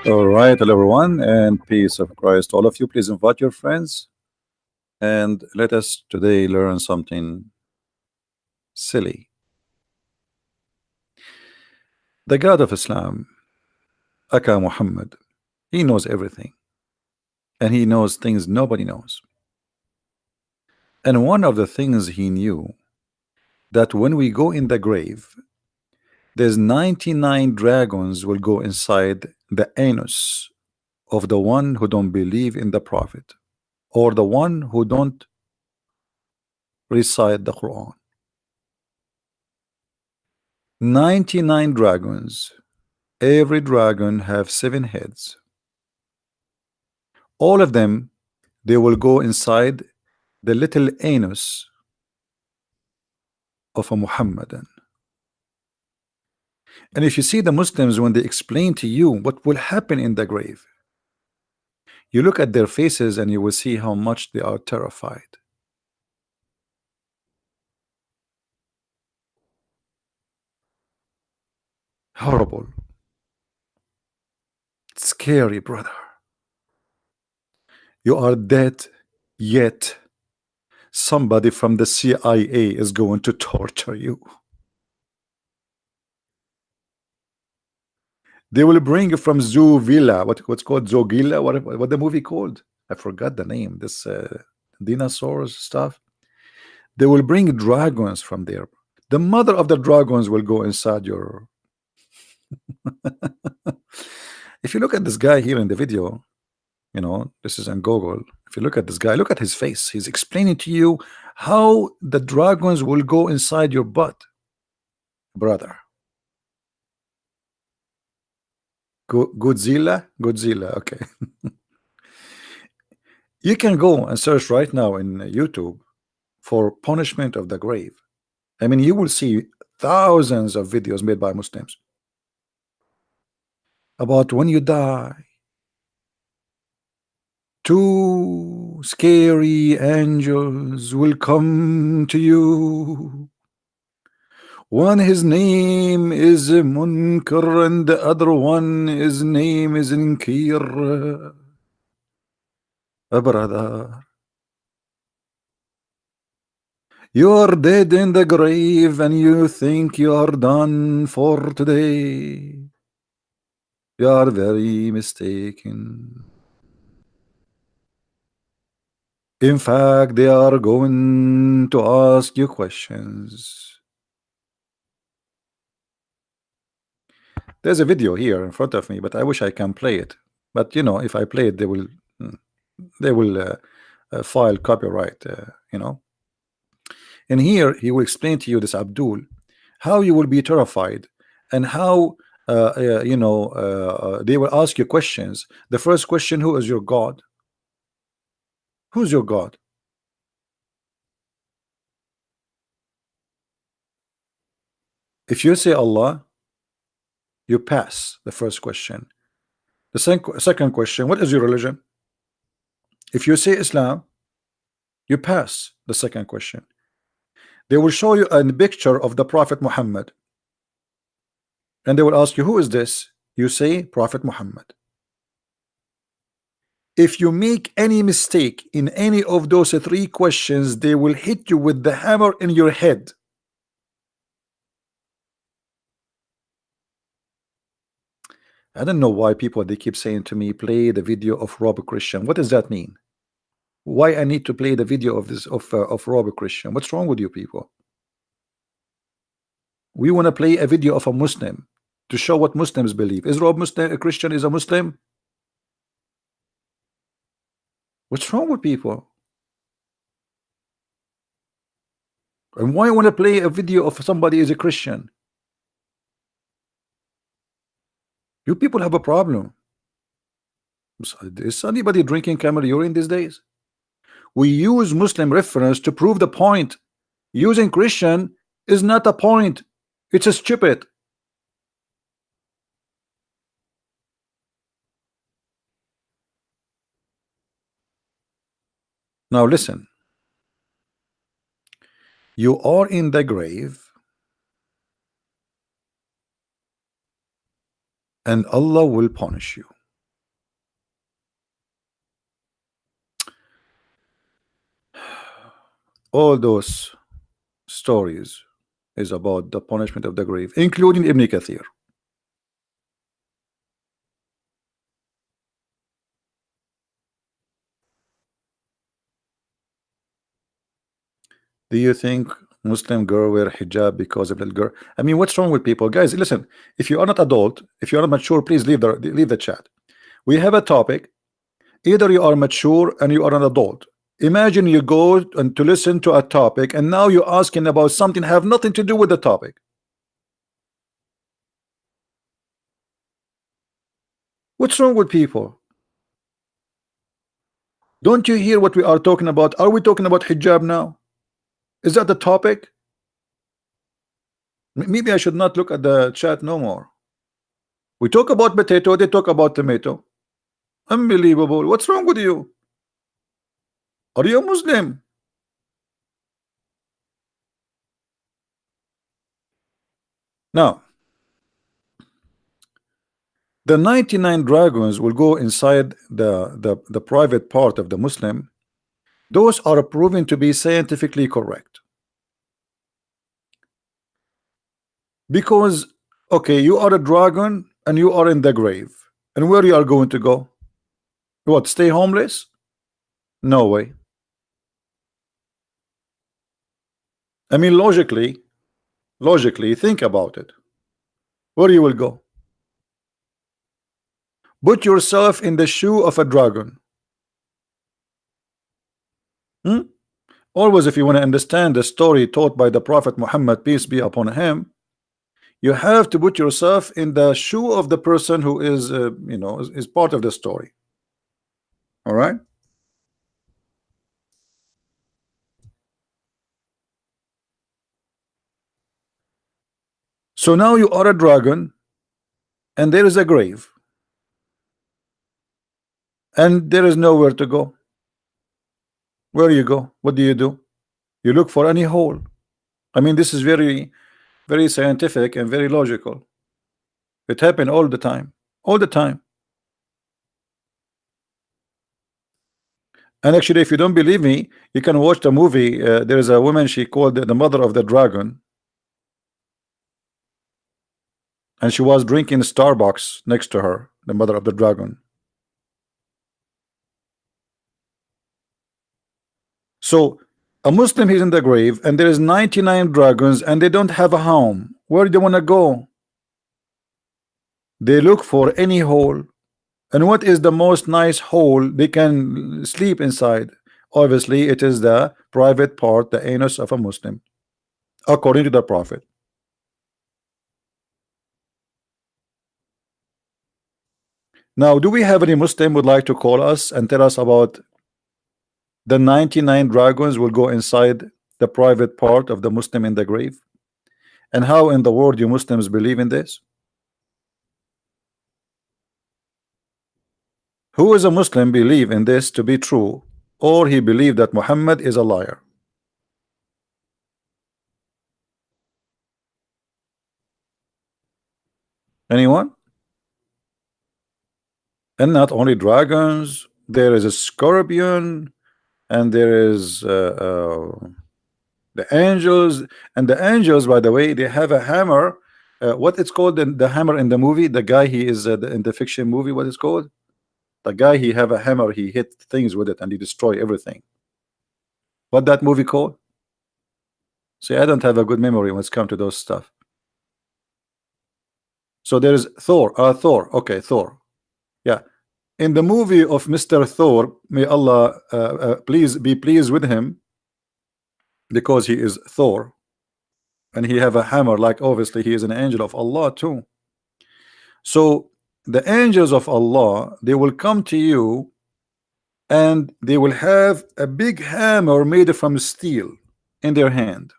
All right, hello everyone, and peace of Christ to all of you. Please invite your friends and let us today learn something silly. The God of Islam, Aka Muhammad, he knows everything and he knows things nobody knows. And one of the things he knew that when we go in the grave, there's 99 dragons will go inside the anus of the one who don't believe in the Prophet or the one who don't recite the Quran. 99 dragons. Every dragon have 7 heads. All of them, they will go inside the little anus of a Muhammadan. And if you see the Muslims when they explain to you what will happen in the grave, you look at their faces and you will see how much they are terrified. Horrible. Scary, brother. You are dead, yet somebody from the CIA is going to torture you. They will bring from Zoo Villa, what's called Zogilla, what the movie called? I forgot the name. This dinosaurs stuff. They will bring dragons from there. The mother of the dragons will go inside your. If you look at this guy here in the video, you know, this is on Google. If you look at this guy, look at his face. He's explaining to you how the dragons will go inside your butt, brother. Godzilla, okay. You can go and search right now in YouTube for punishment of the grave. I mean, you will see thousands of videos made by Muslims about when you die, two scary angels will come to you. One, his name is Munkar, and the other one, his name is Inkir. Brother, you are dead in the grave and you think you are done for today. You are very mistaken. In fact, they are going to ask you questions. There's a video here in front of me, but I wish I can play it. But you know, if I play it, they will file copyright. You know. And here he will explain to you, this Abdul, how you will be terrified and how they will ask you questions. The first question: who is your God? Who's your God? If you say Allah, you pass the first question. The second question: what is your religion? If you say Islam, you pass the second question. They will show you a picture of the Prophet Muhammad, and they will ask you, who is this? You say Prophet Muhammad. If you make any mistake in any of those 3 questions, they will hit you with the hammer in your head. I don't know why people, they keep saying to me, play the video of Rob Christian. What does that mean? Why I need to play the video of this of Rob Christian? What's wrong with you people? We want to play a video of a Muslim to show what Muslims believe. Is Rob Muslim a Christian? Is a Muslim? What's wrong with people? And why want to play a video of somebody is a Christian? You people have a problem. Is anybody drinking camel urine these days? We use Muslim reference to prove the point. Using Christian is not a point. It's a stupid. Now listen. You are in the grave and Allah will punish you. all those stories is about the punishment of the grave, including Ibn Kathir. Do you think Muslim girl wear hijab because of little girl? I mean, what's wrong with people? Guys, listen, if you are not adult, if you are not mature, please leave the chat. We have a topic. Either you are mature and you are an adult. Imagine you go and to listen to a topic, and now you're asking about something have nothing to do with the topic. What's wrong with people? Don't you hear what we are talking about? Are we talking about hijab now? Is that the topic? Maybe I should not look at the chat no more. We talk about potato, they talk about tomato. Unbelievable. What's wrong with you? Are you a Muslim? Now, the 99 dragons will go inside the private part of the Muslim. Those are proven to be scientifically correct. Because, okay, you are a dragon and you are in the grave. And where you are going to go? What, stay homeless? No way. I mean, logically, think about it. Where you will go? Put yourself in the shoe of a dragon. Always, if you want to understand the story taught by the Prophet Muhammad, peace be upon him, you have to put yourself in the shoe of the person who is, is part of the story. All right. So now you are a dragon, and there is a grave, and there is nowhere to go. Where you go? What do? You look for any hole. I mean, this is very, very scientific and very logical. It happened all the time, all the time. And actually, if you don't believe me, you can watch the movie. There is a woman, she called the mother of the dragon, and she was drinking Starbucks next to her, the mother of the dragon. So a Muslim is in the grave, and there is 99 dragons, and they don't have a home. Where do they want to go? They look for any hole. And what is the most nice hole they can sleep inside? Obviously, it is the private part, the anus of a Muslim, according to the Prophet. Now, do we have any Muslim would like to call us and tell us about the 99 dragons will go inside the private part of the Muslim in the grave? And how in the world you Muslims believe in this? Who is a Muslim believe in this to be true, or he believed that Muhammad is a liar? Anyone? And not only dragons, there is a scorpion, and there is the angels. And the angels, by the way, they have a hammer. What it's called, the hammer in the movie, the guy he is in the fiction movie, what is called? The guy, he have a hammer, he hit things with it and he destroy everything. What that movie called? See, I don't have a good memory when it's come to those stuff. So there is Thor. Thor. Okay, Thor. Yeah. In the movie of Mr. Thor, may Allah please be pleased with him, because he is Thor, and he have a hammer, like obviously he is an angel of Allah too. So the angels of Allah, they will come to you, and they will have a big hammer made from steel in their hand.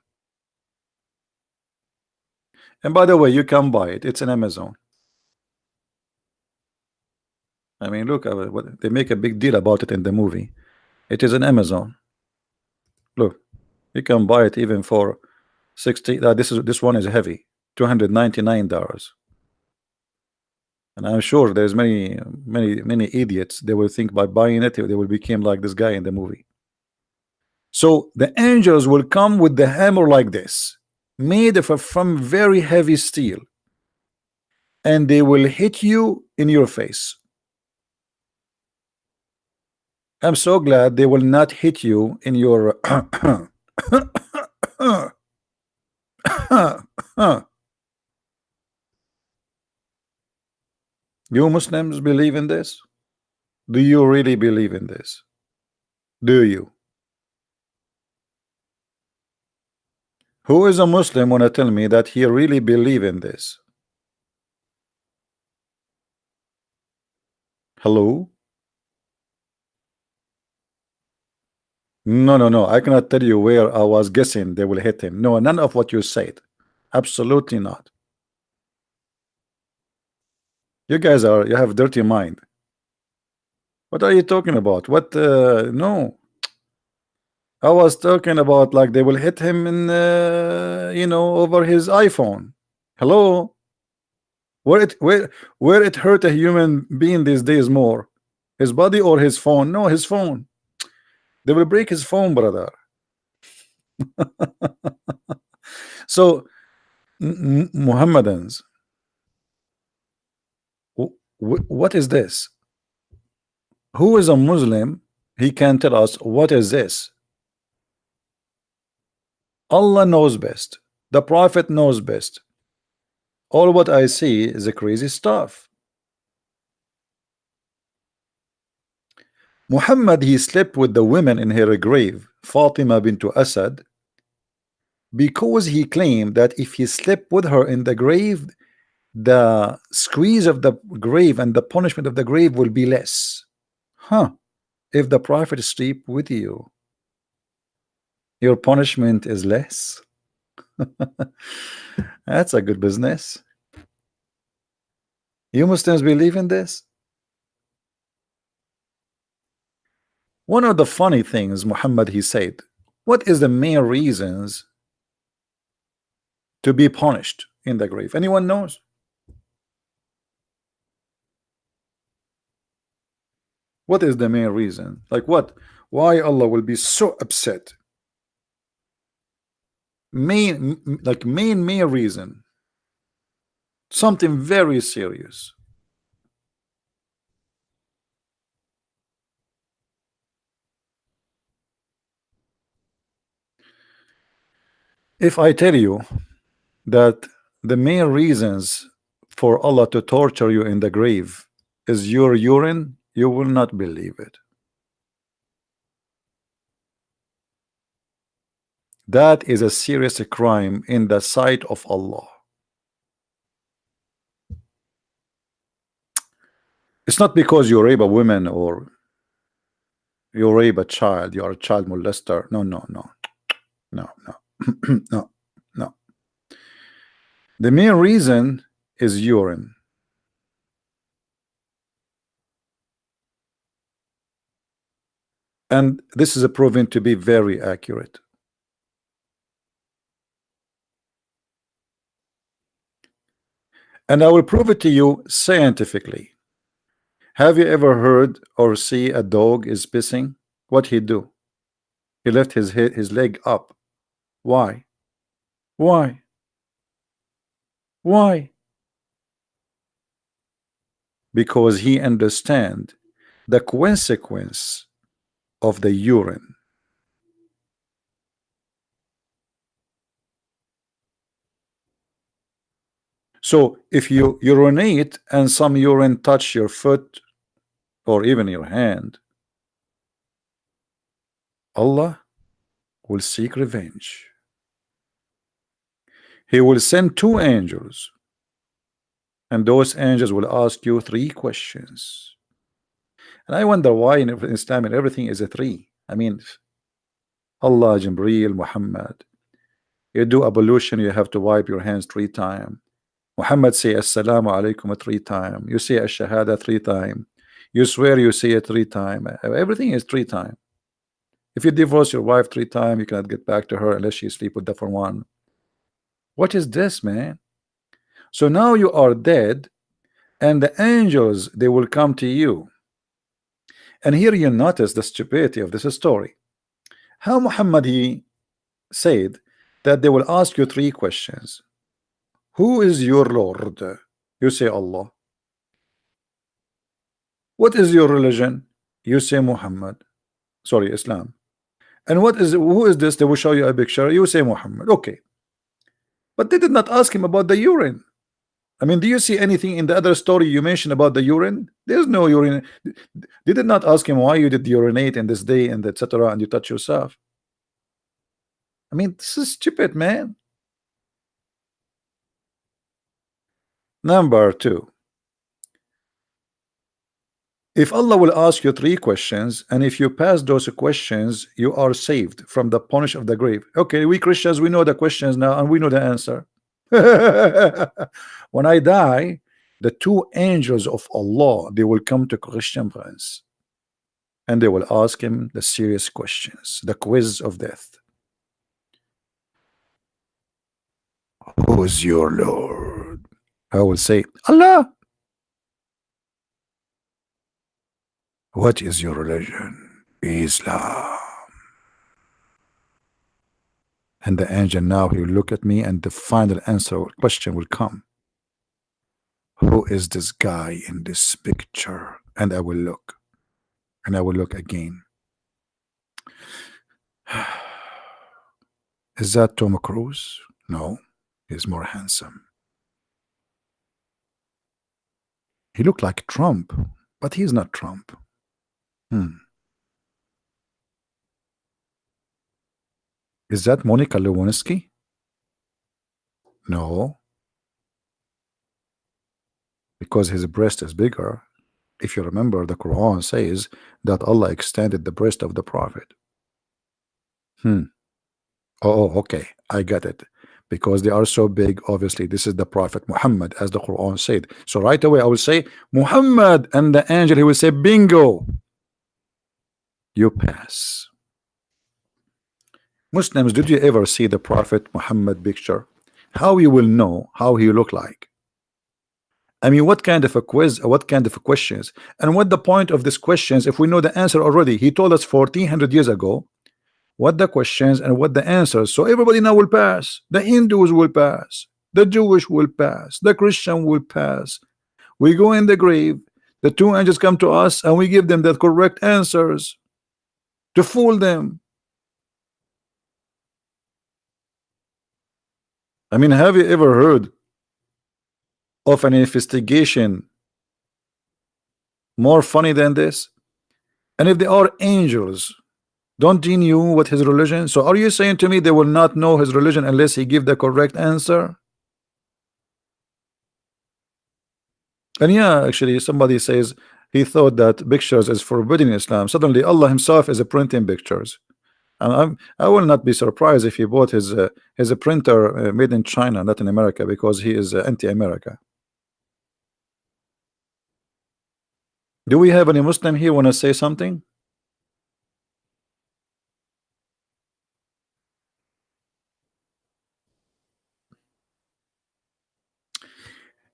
And by the way, you can buy it. It's in Amazon. I mean, look, they make a big deal about it in the movie. It is in Amazon. Look, you can buy it even for 60. This one is heavy, $299. And I'm sure there's many idiots. They will think by buying it, they will become like this guy in the movie. So the angels will come with the hammer like this, made from very heavy steel, and they will hit you in your face. I'm so glad they will not hit you in your You Muslims believe in this? Do you really believe in this? Do you? Who is a Muslim wanna tell me that he really believe in this? Hello? No, no, no. I cannot tell you where I was guessing they will hit him. No, none of what you said. Absolutely not. You guys you have dirty mind. What are you talking about? What? No. I was talking about like they will hit him in, over his iPhone. Hello? Where it hurt a human being these days more? His body or his phone? No, his phone. They will break his phone, brother. So, Muhammadans, what is this? Who is a Muslim? He can tell us what is this. Allah knows best. The Prophet knows best. All what I see is a crazy stuff. Muhammad, he slept with the women in her grave, Fatima bint Asad, because he claimed that if he slept with her in the grave, the squeeze of the grave and the punishment of the grave will be less. Huh? If the Prophet sleep with you, your punishment is less. That's a good business. You Muslims believe in this? One of the funny things Muhammad, he said, what is the main reasons to be punished in the grave? Anyone knows? What is the main reason? Like what? Why Allah will be so upset? Main reason. Something very serious. If I tell you that the main reasons for Allah to torture you in the grave is your urine, you will not believe it. That is a serious crime in the sight of Allah. It's not because you rape a woman or you rape a child, you are a child molester. No, no, no, no, no, no, no. The main reason is urine. And this is proven to be very accurate. And I will prove it to you scientifically. Have you ever heard or see a dog is pissing? What he do? He left his leg up. Why? Why? Why? Because he understand the consequence of the urine. So if you urinate and some urine touch your foot or even your hand, Allah will seek revenge. He will send 2 angels, and those angels will ask you 3 questions. And I wonder why in Islam and everything is a 3. I mean, Allah, Jibreel, Muhammad. You do ablution, you have to wipe your hands 3 times. Muhammad say Assalamu alaikum 3 times. You say Ash-Shahada 3 times. You swear, you say it 3 times. Everything is 3 times. If you divorce your wife 3 times, you cannot get back to her unless she sleep with different one. What is this, man? So now you are dead, and the angels, they will come to you. And here you notice the stupidity of this story. How Muhammad he said that they will ask you three questions. Who is your Lord? You say Allah. What is your religion? You say Muhammad. Sorry, Islam. And what is who is this? They will show you a picture. You say Muhammad. Okay. But they did not ask him about the urine. I mean, do you see anything in the other story you mentioned about the urine? There's no urine. They did not ask him why you did urinate in this day and etc. and you touch yourself. I mean, this is stupid, man. Number two. If Allah will ask you three questions, and if you pass those questions, you are saved from the punish of the grave. Okay, we Christians, we know the questions now, and we know the answer. When I die, the two angels of Allah, they will come to Christian Prince, and they will ask him the serious questions, the quiz of death. Who is your Lord? I will say, Allah. What is your religion? Islam. And the angel now he will look at me, and the final answer question will come. Who is this guy in this picture? And I will look, and I will look again. Is that Tom Cruise? No, he's more handsome. He looked like Trump, but he's not Trump. Is that Monica Lewinsky? No, because his breast is bigger. If you remember, the Quran says that Allah extended the breast of the Prophet. Oh, okay, I get it. Because they are so big, obviously, this is the Prophet Muhammad, as the Quran said. So right away, I will say Muhammad, and the angel he will say, bingo, you pass. Muslims, did you ever see the Prophet Muhammad picture? How you will know how he look like? I mean, what kind of a quiz, what kind of questions, and what the point of these questions if we know the answer already? He told us 1400 years ago what the questions and what the answers. So everybody now will pass. The Hindus will pass. The Jewish will pass. The Christian will pass. We go in the grave. The two angels come to us and we give them the correct answers to fool them. I mean, have you ever heard of an investigation more funny than this? And if they are angels, don't they knew what his religion? So are you saying to me they will not know his religion unless he give the correct answer? And yeah, actually somebody says he thought that pictures is forbidden in Islam. Suddenly Allah himself is printing pictures. And I will not be surprised if he bought his printer made in China, not in America, because he is anti-America. Do we have any Muslim here want to say something?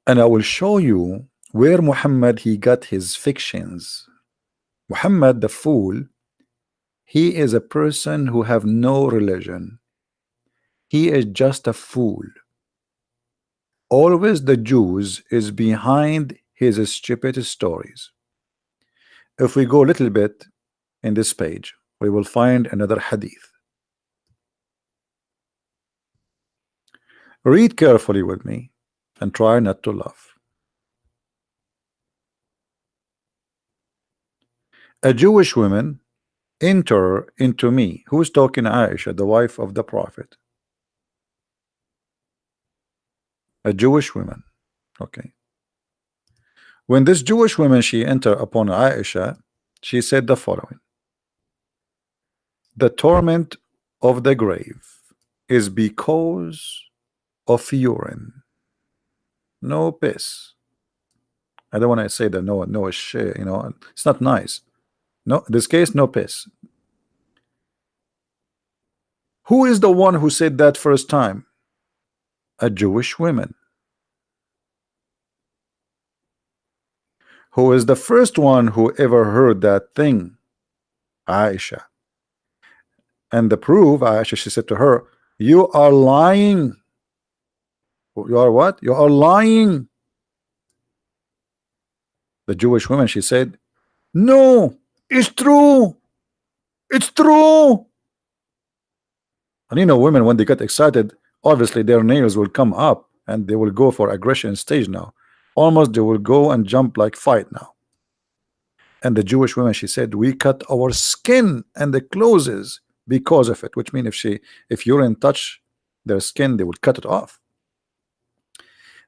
And I will show you where Muhammad he got his fictions. Muhammad the fool, he is a person who have no religion. He is just a fool. Always the Jews is behind his stupid stories. If we go a little bit in this page, we will find another hadith. Read carefully with me and try not to laugh. A Jewish woman enter into me. Who's talking? Aisha, the wife of the Prophet. A Jewish woman. Okay. When this Jewish woman she entered upon Aisha, she said the following: the torment of the grave is because of urine, no piss. I don't want to say that no shit, you know, it's not nice. No, in this case, no piss. Who is the one who said that first time? A Jewish woman. Who is the first one who ever heard that thing? Aisha. And the proof, Aisha, she said to her, you are lying. You are what? You are lying. The Jewish woman, she said, no, it's true. It's true. And you know, women, when they get excited, obviously their nails will come up and they will go for aggression stage now. Almost they will go and jump like fight now. And the Jewish woman, she said, we cut our skin and the clothes because of it, which means if urine touch their skin, they would cut it off.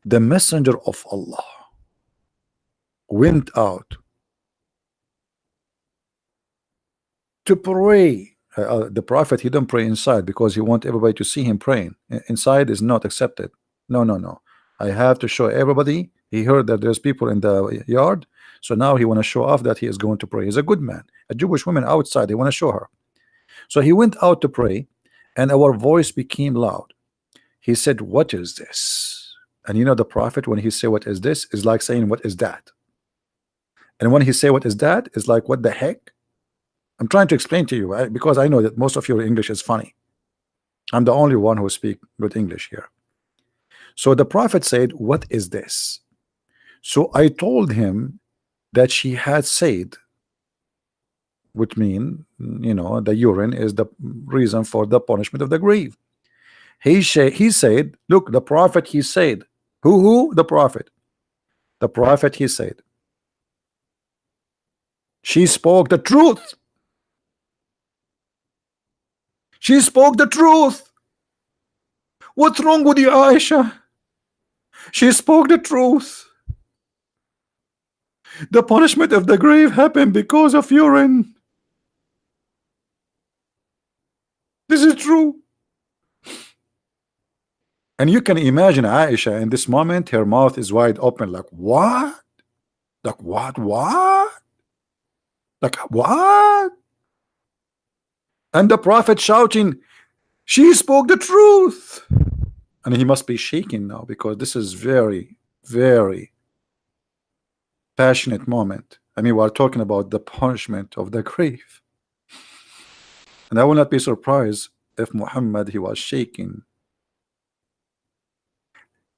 The messenger of Allah went out to pray. The prophet, he don't pray inside because he want everybody to see him praying. Inside is not accepted. No, no, no. I have to show everybody. He heard that there's people in the yard, so now he want to show off that he is going to pray. He's a good man. A Jewish woman outside, they want to show her. So he went out to pray, and our voice became loud. He said, what is this? And you know, the prophet, when he say what is this, is like saying what is that. And when he say what is that, is like what the heck. I'm trying to explain to you, because I know that most of your English is funny. I'm the only one who speak good English here. So the prophet said, what is this? So I told him that she had said, which mean, you know, the urine is the reason for the punishment of the grave. He said, look, the prophet, he said, who? The prophet. The prophet, he said, she spoke the truth. She spoke the truth. What's wrong with you, Aisha? She spoke the truth. The punishment of the grave happened because of urine. This is true. And you can imagine Aisha in this moment, her mouth is wide open, like what? Like what? Like what? And the prophet shouting, she spoke the truth. And he must be shaking now, because this is very, very passionate moment. I mean, we're talking about the punishment of the grave. And I will not be surprised if Muhammad, he was shaking.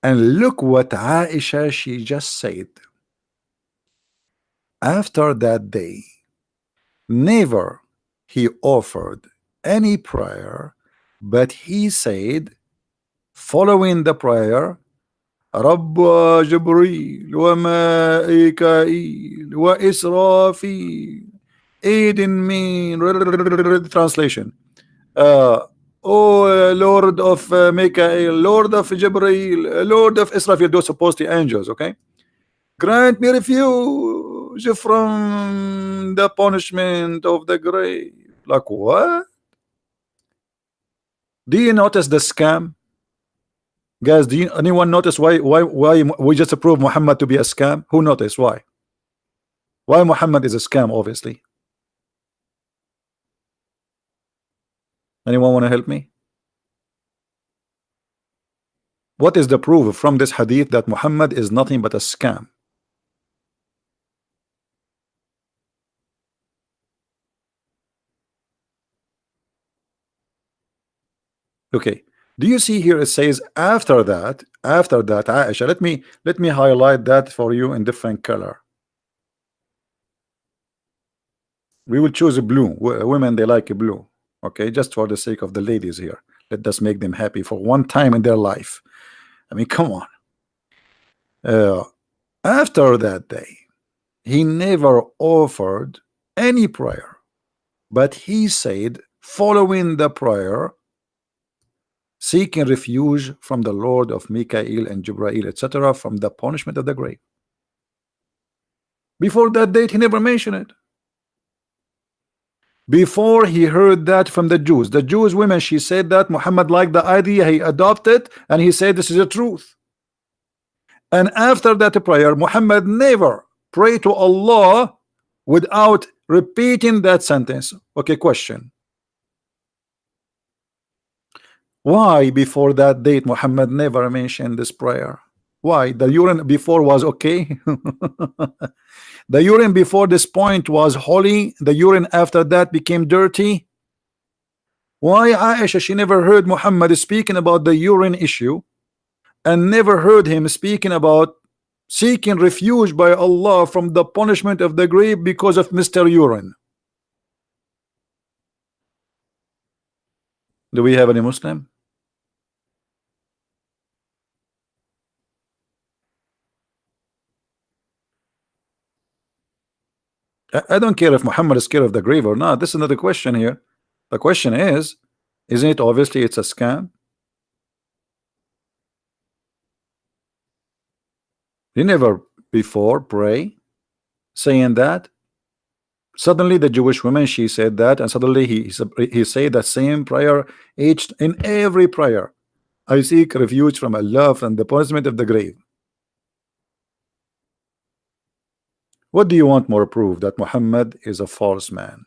And look what Aisha, she just said. After that day, never he offered any prayer, but he said, following the prayer, Rabba Jibreel wa Ma'ika'il wa Israfil aidin min. Translation. Oh Lord of Mikael, Lord of Jibreel, Lord of Israfil, those supposed to be angels, okay? Grant me refuge from the punishment of the grave. Like what? Do you notice the scam? Guys, anyone notice why we just approve Muhammad to be a scam? Who noticed why? Why Muhammad is a scam, obviously. Anyone want to help me? What is the proof from this hadith that Muhammad is nothing but a scam? Okay. Do you see here it says after that Aisha, let me highlight that for you in different color. We will choose a blue. Women, they like a blue. Okay, just for the sake of the ladies here. Let us make them happy for one time in their life. I mean, come on. After that day, he never offered any prayer, but he said, following the prayer, seeking refuge from the Lord of Mikael and Jibreel, etc., from the punishment of the grave. Before that date, he never mentioned it. Before he heard that from the Jews women, she said that Muhammad liked the idea, he adopted, and he said this is the truth. And after that prayer, Muhammad never prayed to Allah without repeating that sentence. Okay, question. Why before that date Muhammad never mentioned this prayer? Why? The urine before was okay? The urine before this point was holy. The urine after that became dirty. Why Aisha, she never heard Muhammad speaking about the urine issue, and never heard him speaking about seeking refuge by Allah from the punishment of the grave because of Mr. Urine? Do we have any Muslim? I don't care if Muhammad is scared of the grave or not. This is not the question here. The question is, isn't it obviously it's a scam? He never before pray saying that. Suddenly the Jewish woman, she said that, and suddenly he said the same prayer each in every prayer. I seek refuge from Allah from the punishment of the grave. What do you want more proof that Muhammad is a false man?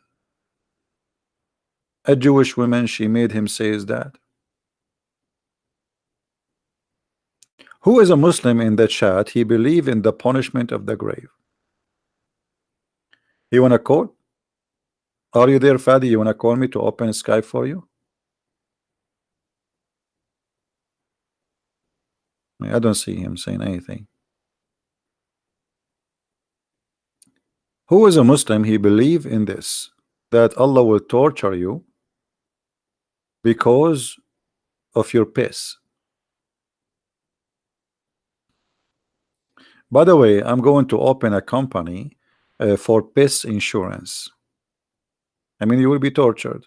A Jewish woman, she made him say that. Who is a Muslim in the chat? He believe in the punishment of the grave. You wanna call? Are you there, Fadi? You wanna call me to open Skype for you? I don't see him saying anything. Who is a Muslim? He believe in this, that Allah will torture you because of your piss. By the way, I'm going to open a company for piss insurance. I mean, you will be tortured,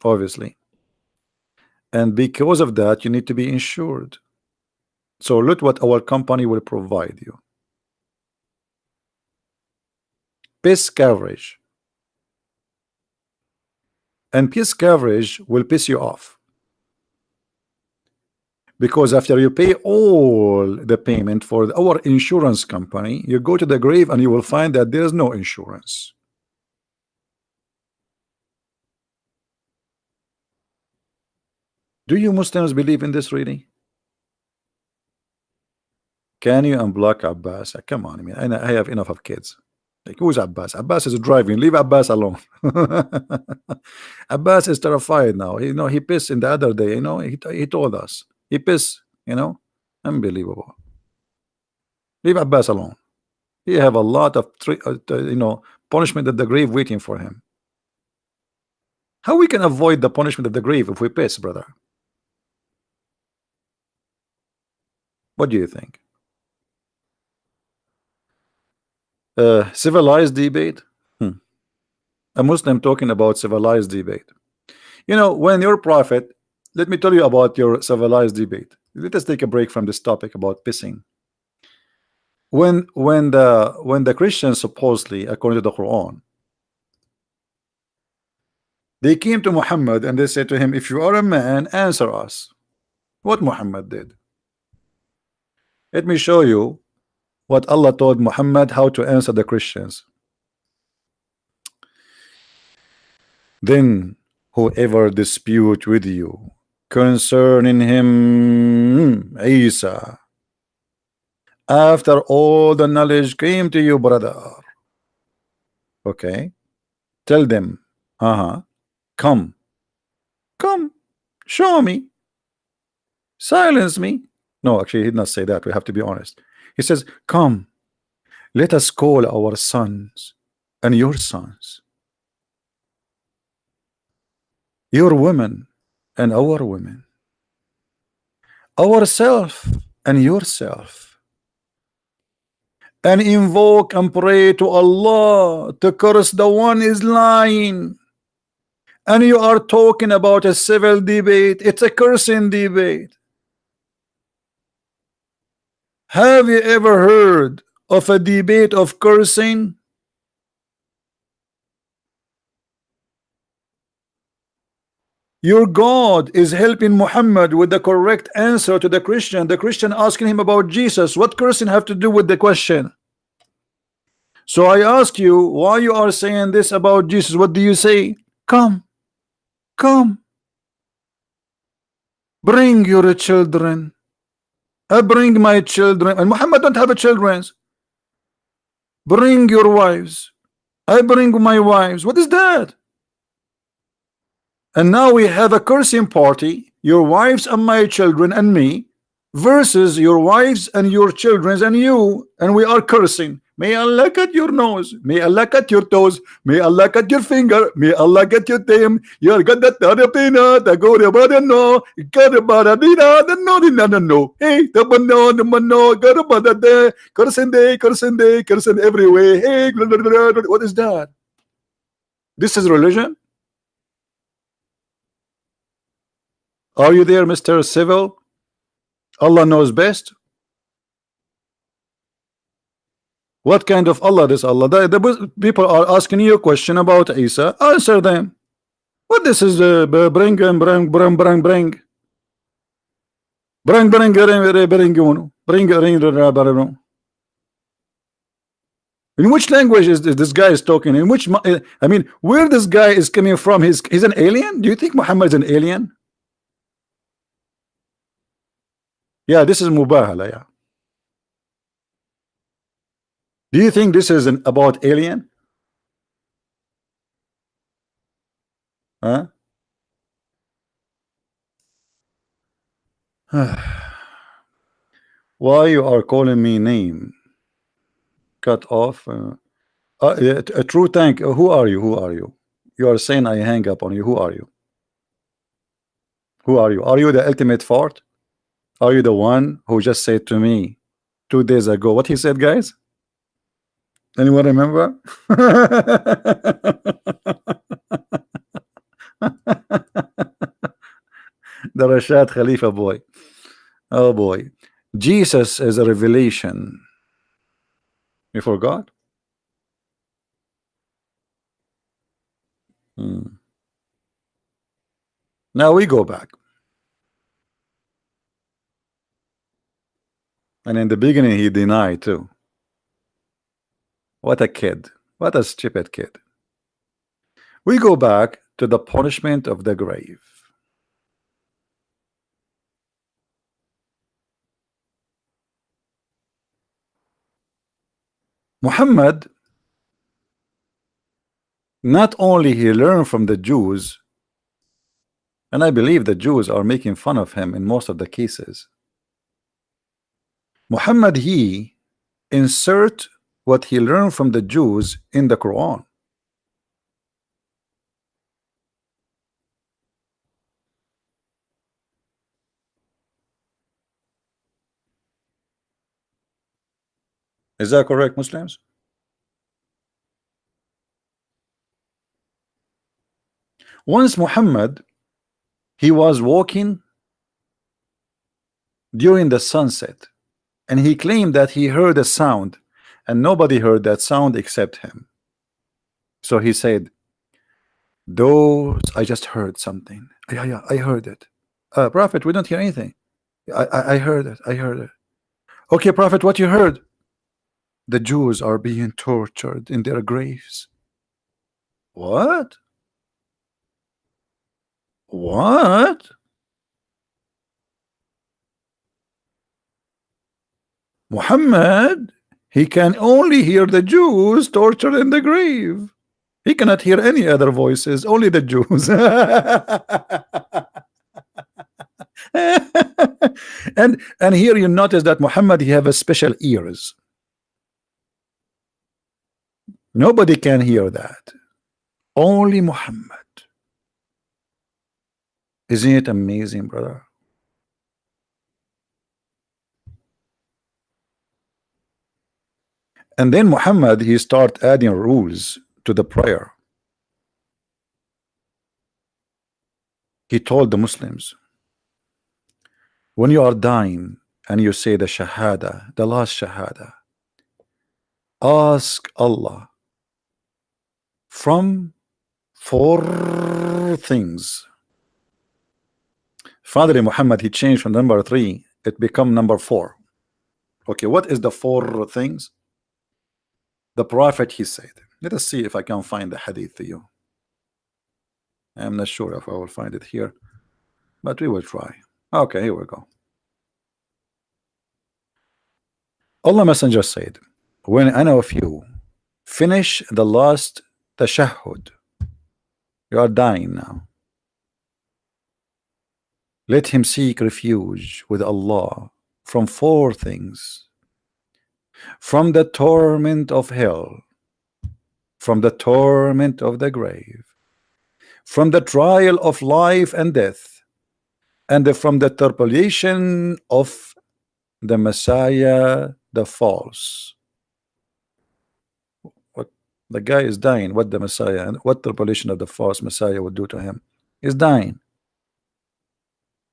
obviously, and because of that you need to be insured. So look what our company will provide you. Piss coverage. And piss coverage will piss you off, because after you pay all the payment for our insurance company, you go to the grave and you will find that there is no insurance. Do you Muslims believe in this really? Can you unblock Abbas? Come on, I mean, I have enough of kids. Like, who's Abbas? Abbas is driving. Leave Abbas alone. Abbas is terrified now. You know, he pissed in the other day. You know, he told us he pissed. You know, unbelievable. Leave Abbas alone. He have a lot of you know, punishment at the grave waiting for him. How we can avoid the punishment of the grave if we piss, brother? What do you think? Civilized debate. A Muslim talking about civilized debate. You know, when your prophet, let me tell you about your civilized debate. Let us take a break from this topic about pissing. When the Christians, supposedly according to the Quran, they came to Muhammad and they said to him, if you are a man, answer us. What Muhammad did? Let me show you what Allah told Muhammad how to answer the Christians. Then whoever dispute with you concerning him, Isa, after all the knowledge came to you, brother, okay, tell them, come, show me, silence me. No, actually, he did not say that. We have to be honest. He says, come, let us call our sons and your sons, your women and our women, ourself and yourself, and invoke and pray to Allah to curse the one is lying. And you are talking about a civil debate. It's a cursing debate. Have you ever heard of a debate of cursing? Your God is helping Muhammad with the correct answer to the Christian. The Christian asking him about Jesus. What cursing have to do with the question? So I ask you, why you are saying this about Jesus? What do you say? Come, bring your children. I bring my children. And Muhammad don't have a children. Bring your wives. I bring my wives. What is that? And now we have a cursing party, your wives and my children and me, versus your wives and your children and you, and we are cursing. May Allah cut your nose, may Allah cut your toes, may Allah cut your finger, may Allah get your tail. You're got that pina, the go to bada no, got a bada dina, the no, hey, the mano, got a bada de, cursing everywhere. Hey, what is that? This is religion? Are you there, Mr. Civil? Allah knows best. What kind of Allah this Allah? The people are asking you a question about Isa. Answer them. What this is bring and bring. In which language is this guy is talking? In which I mean, where this guy is coming from? He's an alien? Do you think Muhammad is an alien? Yeah, this is mubahala. Yeah. Do you think this is about alien? Huh? Why you are calling me name? Cut off. A true tank. Who are you? Who are you? You are saying I hang up on you. Who are you? Who are you? Are you the ultimate fart? Are you the one who just said to me 2 days ago what he said, guys? Anyone remember? The Rashad Khalifa boy. Oh boy. Jesus is a revelation. You forgot? Now we go back. And in the beginning he denied too. What a kid. What a stupid kid. We go back to the punishment of the grave. Muhammad, not only he learned from the Jews, and I believe the Jews are making fun of him in most of the cases. Muhammad, he insert what he learned from the Jews in the Quran. Is that correct, Muslims? Once Muhammad, he was walking during the sunset, and he claimed that he heard a sound, and nobody heard that sound except him. So he said, those, I just heard something. Yeah, I heard it. Prophet, we don't hear anything. I heard it. I heard it. Okay, Prophet, what you heard? The Jews are being tortured in their graves. What? What? Muhammad, he can only hear the Jews tortured in the grave. He cannot hear any other voices, only the Jews. and here you notice that Muhammad, he have a special ears. Nobody can hear that. Only Muhammad. Isn't it amazing, brother? And then Muhammad, he start adding rules to the prayer. He told the Muslims, when you are dying and you say the Shahada, the last Shahada, ask Allah from 4 things. Father Muhammad, he changed from number 3, it become number 4. Okay, what is the 4 things? The Prophet, he said, let us see if I can find the hadith to you. I'm not sure if I will find it here, but we will try. Okay, here we go. Allah Messenger said, when any of you finish the last tashahhud, you are dying now, Let him seek refuge with Allah from four things: from the torment of hell, from the torment of the grave, from the trial of life and death, and from the tribulation of the Messiah, the false. What the guy is dying, what the Messiah and what tribulation of the false Messiah would do to him? He's dying.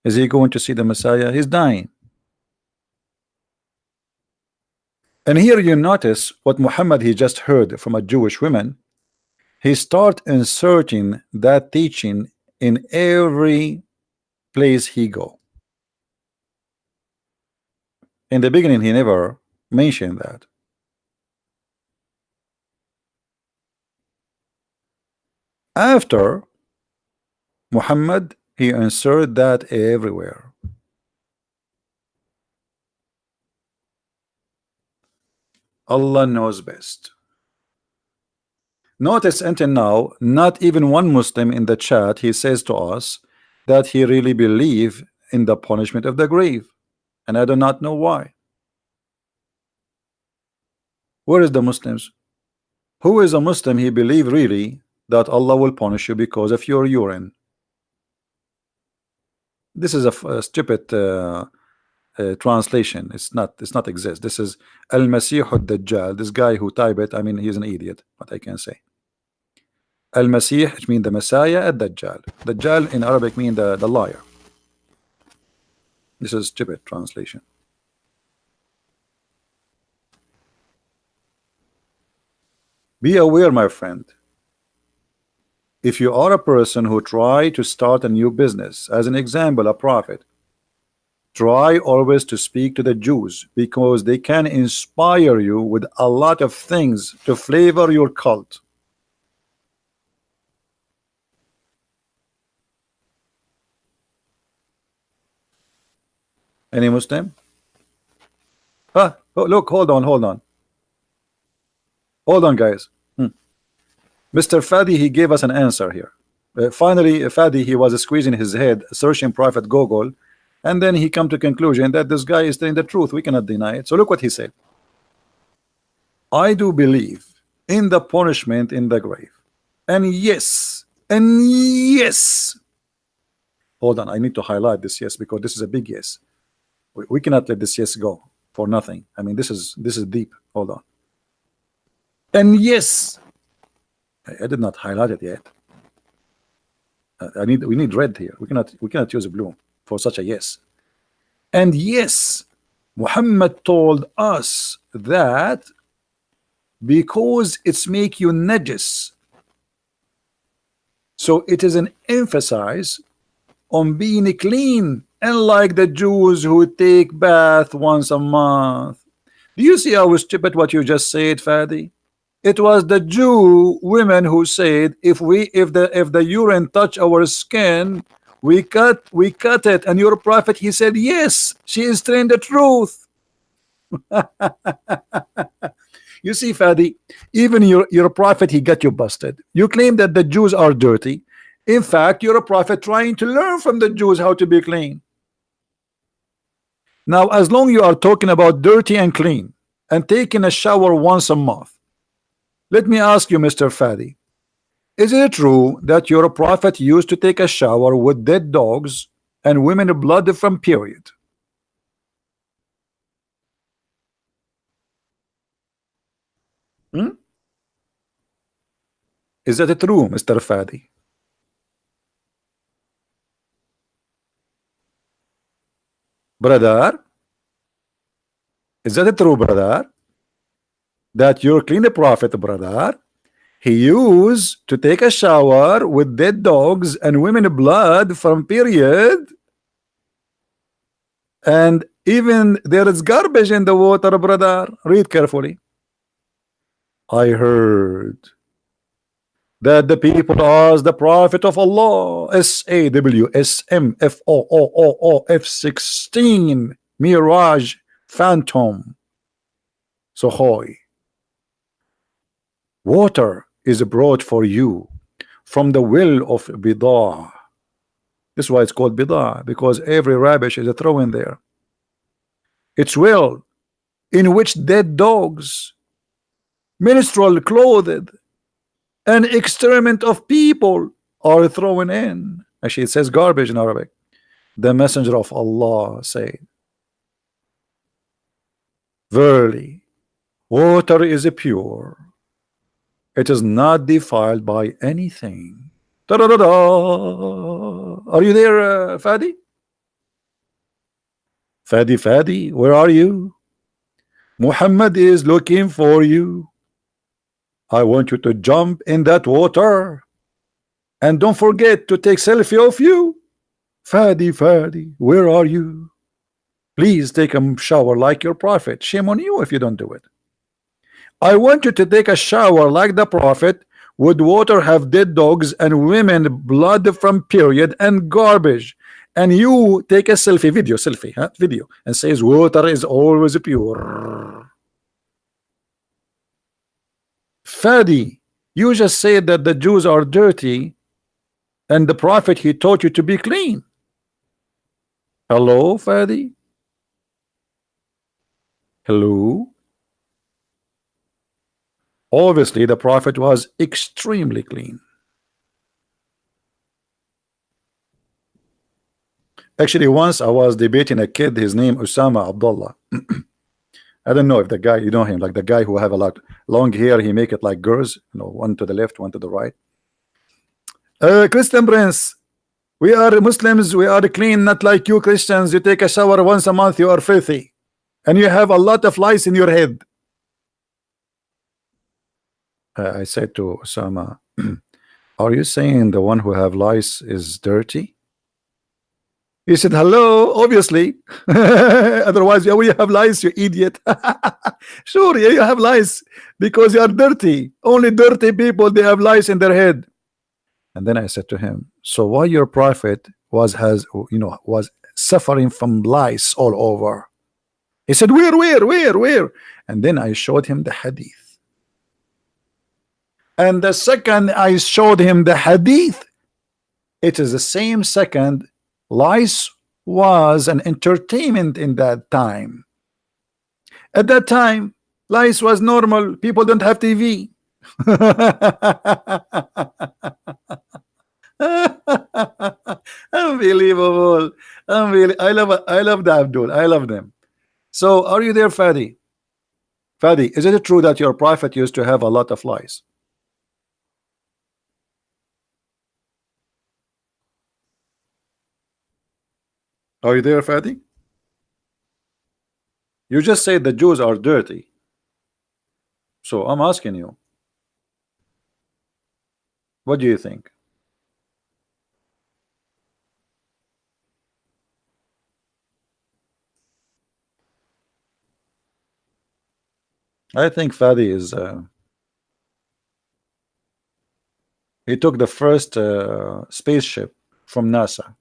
Is he going to see the Messiah? He's dying. And here you notice what Muhammad he just heard from a Jewish woman. He start inserting that teaching in every place he go. In the beginning he never mentioned that. After Muhammad he insert that everywhere. Allah knows best. Notice until now, not even one Muslim in the chat he says to us that he really believe in the punishment of the grave, and I do not know why. Where is the Muslims? Who is a Muslim he believe really that Allah will punish you because of your urine? This is a stupid translation. It's not exist. This is Al-Masih Ad-Dajjal. This guy who type it, I mean, he's an idiot, what I can say. Al-Masih, which means the Messiah, Ad-Dajjal. Dajjal in Arabic mean the liar. This is stupid translation. Be aware, my friend. If you are a person who try to start a new business, as an example, a prophet, try always to speak to the Jews because they can inspire you with a lot of things to flavor your cult. Any Muslim? Oh, look, hold on, guys. Mr. Fadi, he gave us an answer here. Finally, Fadi, he was squeezing his head, searching Prophet Google, and then he come to conclusion that this guy is telling the truth. We cannot deny it. So look what he said. I do believe in the punishment in the grave. And yes, hold on, I need to highlight this yes because this is a big yes. We cannot let this yes go for nothing. I mean, this is deep. Hold on. And yes, I did not highlight it yet. We need red here. We cannot use blue for such a yes. And yes, Muhammad told us that because it's make you najis, so it is an emphasis on being clean, unlike the Jews who take bath once a month. Do you see how stupid what you just said, Fadi? It was the Jew women who said if the urine touch our skin, we cut it, and your prophet he said yes, she is telling the truth. You see, Fadi, even your prophet he got you busted. You claim that the Jews are dirty. In fact, you're a prophet trying to learn from the Jews how to be clean. Now, as long you are talking about dirty and clean and taking a shower once a month, let me ask you, Mr. Fadi, is it true that your prophet used to take a shower with dead dogs and women blood from period? Is that true, Mr. Fadi? Brother, is that true, brother? That your clean prophet, brother, he used to take a shower with dead dogs and women blood from period, and even there is garbage in the water, brother. Read carefully. I heard that the people asked the prophet of Allah, SAWSMFOOOF16 Mirage Phantom Sohoy, water is brought for you from the well of Bidah. This is why it's called bidah, because every rubbish is thrown in there. It's well in which dead dogs, minstrel clothed, and exterminate of people are thrown in. Actually, it says garbage in Arabic. The messenger of Allah said, verily, water is pure. It is not defiled by anything. Da-da-da-da. Are you there, Fadi? Fadi, where are you? Muhammad is looking for you. I want you to jump in that water. And don't forget to take selfie of you. Fadi, where are you? Please take a shower like your prophet. Shame on you if you don't do it. I want you to take a shower like the prophet. Would water have dead dogs and women blood from period and garbage? And you take a selfie video and says water is always pure. Fadi, you just said that the Jews are dirty and the prophet, he taught you to be clean. Hello, Fadi? Hello? Obviously, the prophet was extremely clean. Actually, once I was debating a kid, his name Usama Abdullah. I don't know if the guy, you know him, like the guy who have a lot long hair, he make it like girls, you know, one to the left, one to the right. Christian Prince, we are Muslims, we are clean, not like you Christians. You take a shower once a month, you are filthy, and you have a lot of lice in your head. I said to Osama, are you saying the one who have lice is dirty? He said, hello, obviously. Otherwise, yeah, we have lice, you idiot. Sure, yeah, you have lice because you are dirty. Only dirty people, they have lice in their head. And then I said to him, so why your prophet was suffering from lice all over? He said, where? And then I showed him the hadith. And the second I showed him the hadith, it is the same second. Lice was an entertainment in that time. At that time, lice was normal. People don't have TV. Unbelievable. I love the Abdul. I love them. So are you there, Fadi? Fadi, is it true that your prophet used to have a lot of lice? Are you there, Fadi? You just said the Jews are dirty. So I'm asking you, what do you think? I think Fadi is he took the first spaceship from NASA.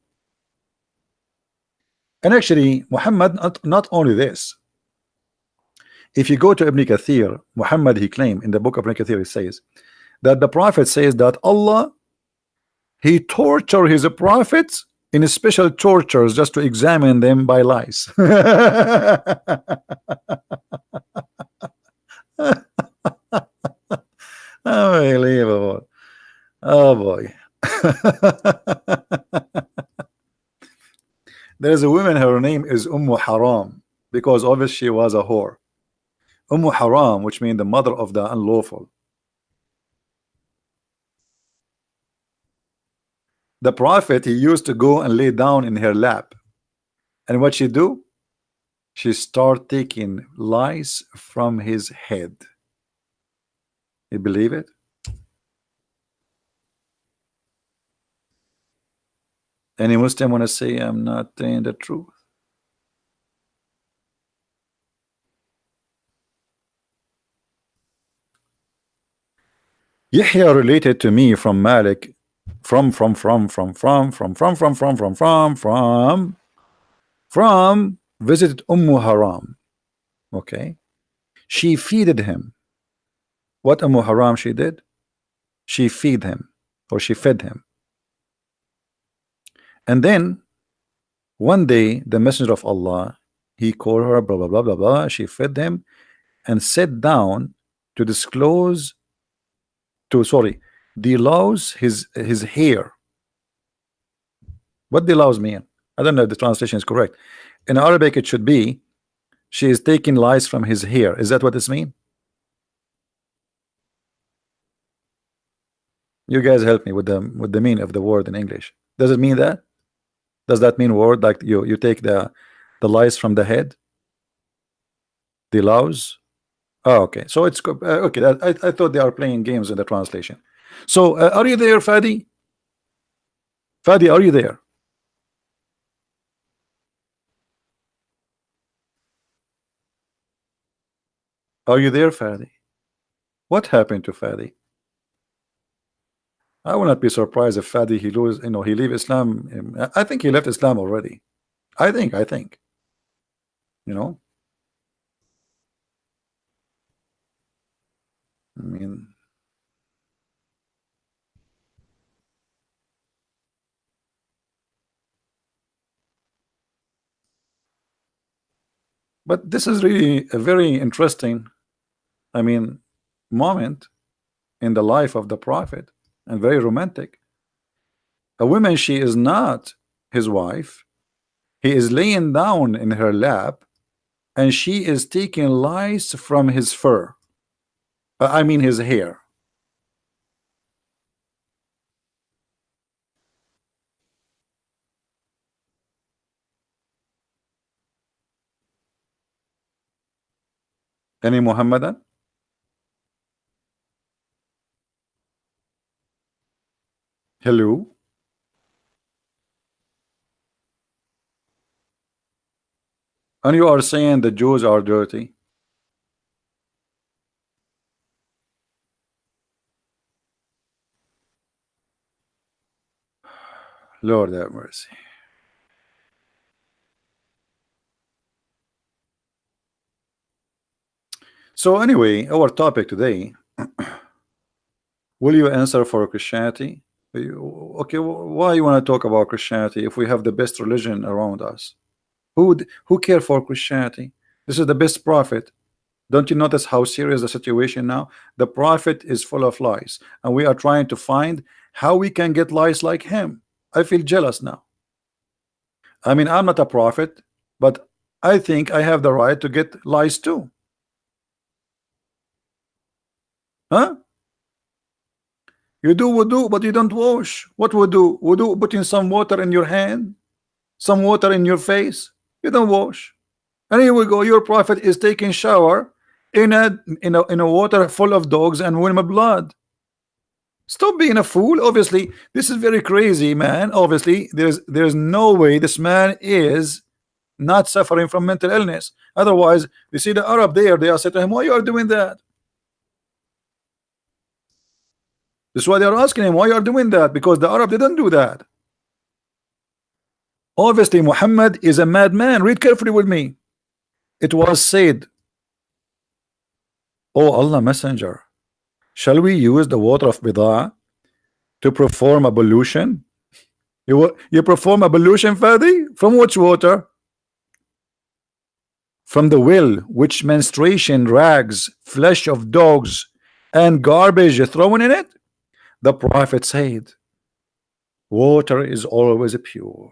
And actually, Muhammad, not only this. If you go to Ibn Kathir, Muhammad, he claimed in the book of Ibn Kathir, he says that the prophet says that Allah, he tortured his prophets in special tortures just to examine them by lice. Unbelievable. Oh boy. There is a woman, her name is Haram, because obviously she was a whore. Haram, which means the mother of the unlawful. The prophet, he used to go and lay down in her lap, and what she do? She start taking lice from his head. You believe it? Any Muslim want to say I'm not telling the truth? Yahya related to me from Malik from visited Haram. Okay, she feeded him. What Haram she did? She feed him, or she fed him. And then one day the messenger of Allah, he called her, blah blah blah blah blah, she fed him and sat down to disclose, to, sorry, delouse his hair. What delouse mean? I don't know if the translation is correct. In Arabic it should be she is taking lice from his hair. Is that what this mean? You guys help me with the meaning of the word in English. Does it mean that? Does that mean word like you take the lice from the head? Delouse? Oh, okay. So it's okay. I thought they are playing games in the translation. So are you there, Fadi? Fadi, are you there? Are you there, Fadi? What happened to Fadi? I will not be surprised if Fadi he lose, he leave Islam. I think he left Islam already. I think, you know. I mean, but this is really a very interesting, I mean, moment in the life of the Prophet, and very romantic. A woman, she is not his wife. He is laying down in her lap, and she is taking lice from his fur. I mean his hair. Any Muhammadan? Hello? And you are saying the Jews are dirty? Lord have mercy. So anyway, our topic today, will you answer for Christianity? Okay, why you want to talk about Christianity if we have the best religion around us? Who care for Christianity? This is the best prophet. Don't you notice how serious the situation now? The prophet is full of lies, and we are trying to find how we can get lies like him. I feel jealous now. I mean, I'm not a prophet, but I think I have the right to get lies too. Huh? You do wudu, but you don't wash. What wudu? Wudu, putting some water in your hand, some water in your face. You don't wash. And here we go. Your prophet is taking shower in a water full of dogs and women blood. Stop being a fool. Obviously, this is very crazy, man. Obviously, there's no way this man is not suffering from mental illness. Otherwise, you see the Arab there, they are saying to him, why you are doing that? That's why they are asking him, why you are doing that? Because the Arab didn't do that. Obviously, Muhammad is a madman. Read carefully with me. It was said, "O Allah Messenger, shall we use the water of Bidah to perform ablution?" You perform ablution, Fadi? From which water? From the well, which menstruation, rags, flesh of dogs, and garbage thrown in it? The Prophet said, water is always pure.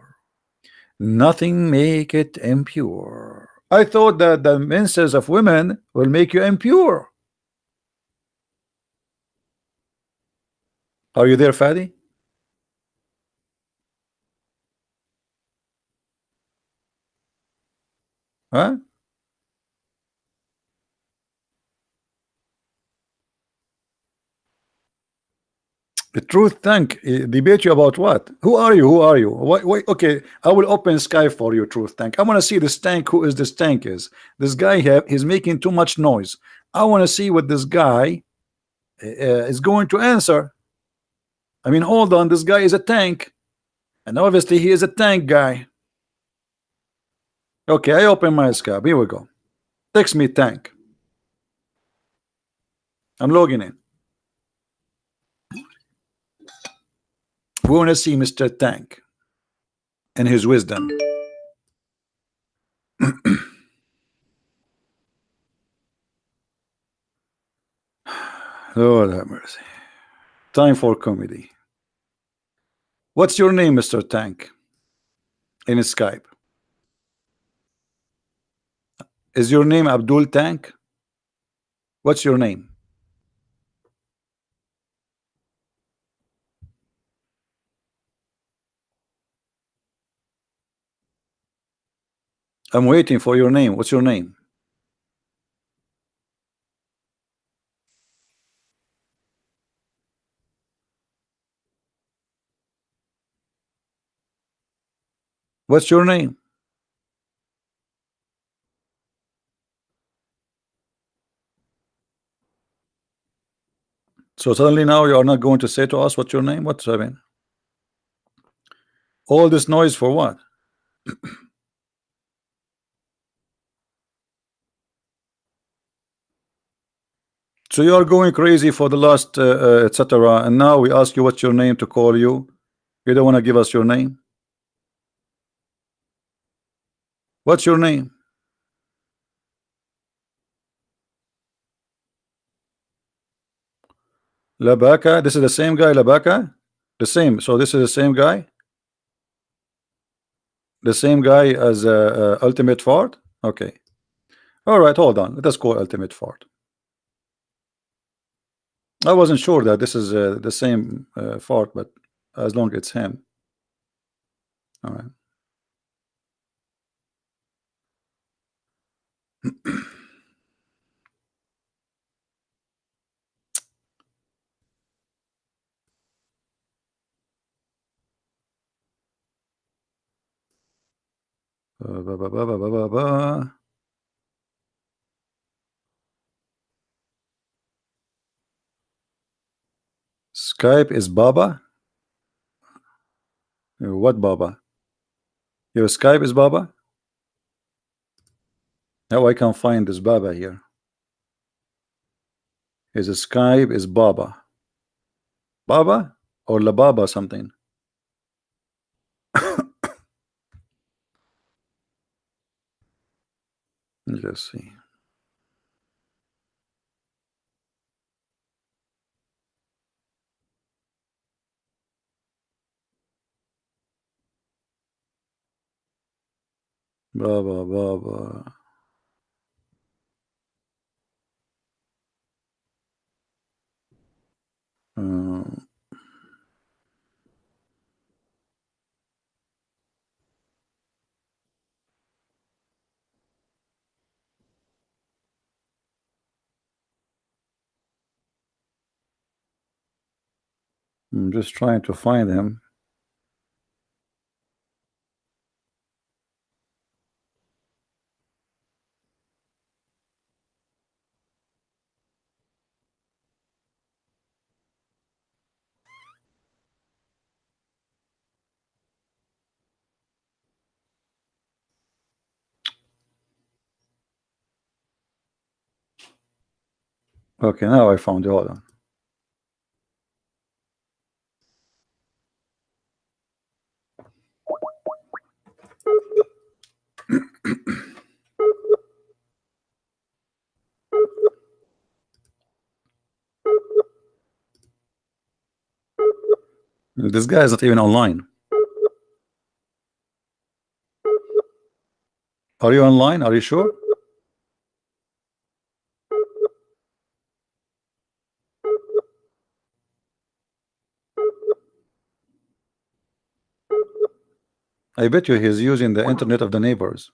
Nothing make it impure. I thought that the menses of women will make you impure. Are you there, Fadi? Huh? The truth tank debate you about what? Who are you? Who are you? Why? Okay, I will open sky for you, truth tank. I want to see this tank. Who is this tank? Is this guy here? He's making too much noise. I want to see what this guy is going to answer. I mean, hold on. This guy is a tank, and obviously he is a tank guy. Okay, I open my Skype. Here we go. Text me tank. I'm logging in. We want to see Mr. Tank. and his wisdom. Lord have mercy. Time for comedy. What's your name, Mr. Tank? In Skype. Is your name Abdul Tank? What's your name? I'm waiting for your name. What's your name? What's your name? So suddenly now you are not going to say to us what's your name? What's I mean? All this noise for what? So you are going crazy for the last etc. And now we ask you what's your name to call you. You don't want to give us your name. What's your name? Labaka. This is the same guy, Labaka. The same. So this is the same guy. The same guy as Ultimate Fart. Okay. All right. Hold on. Let us call Ultimate Fart. I wasn't sure that this is the same Fart, but as long as it's him. All right. Ba, ba, ba, ba, ba, ba, ba. Skype is Baba. What Baba? Your Skype is Baba? Now I can find this Baba here. His Skype is Baba. Baba or La Baba something. Let's see. Baba, Baba. I'm just trying to find him. Okay, now I found you. Hold on. This guy is not even online. Are you online? Are you sure? I bet you he's using the internet of the neighbors.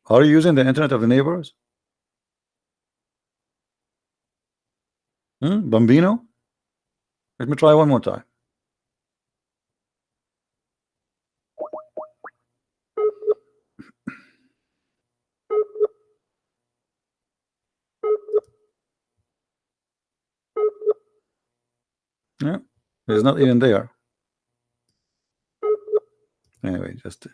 Are you using the internet of the neighbors? Bambino? Let me try one more time. Yeah, he's not even there. Anyway, just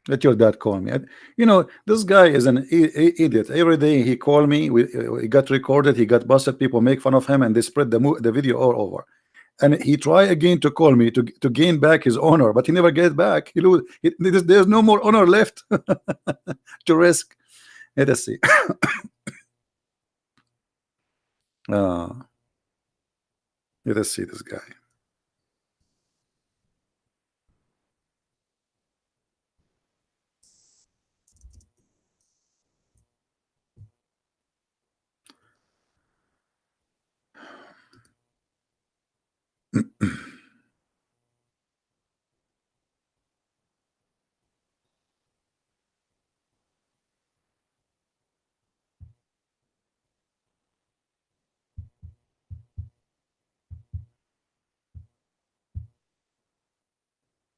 let your dad call me. You know, this guy is an idiot. Every day he call me. He got recorded. He got busted. People make fun of him, and they spread the video all over. and he try again to call me to gain back his honor, but he never get back. He lose. There's no more honor left to risk. Let us see. Let us see this guy.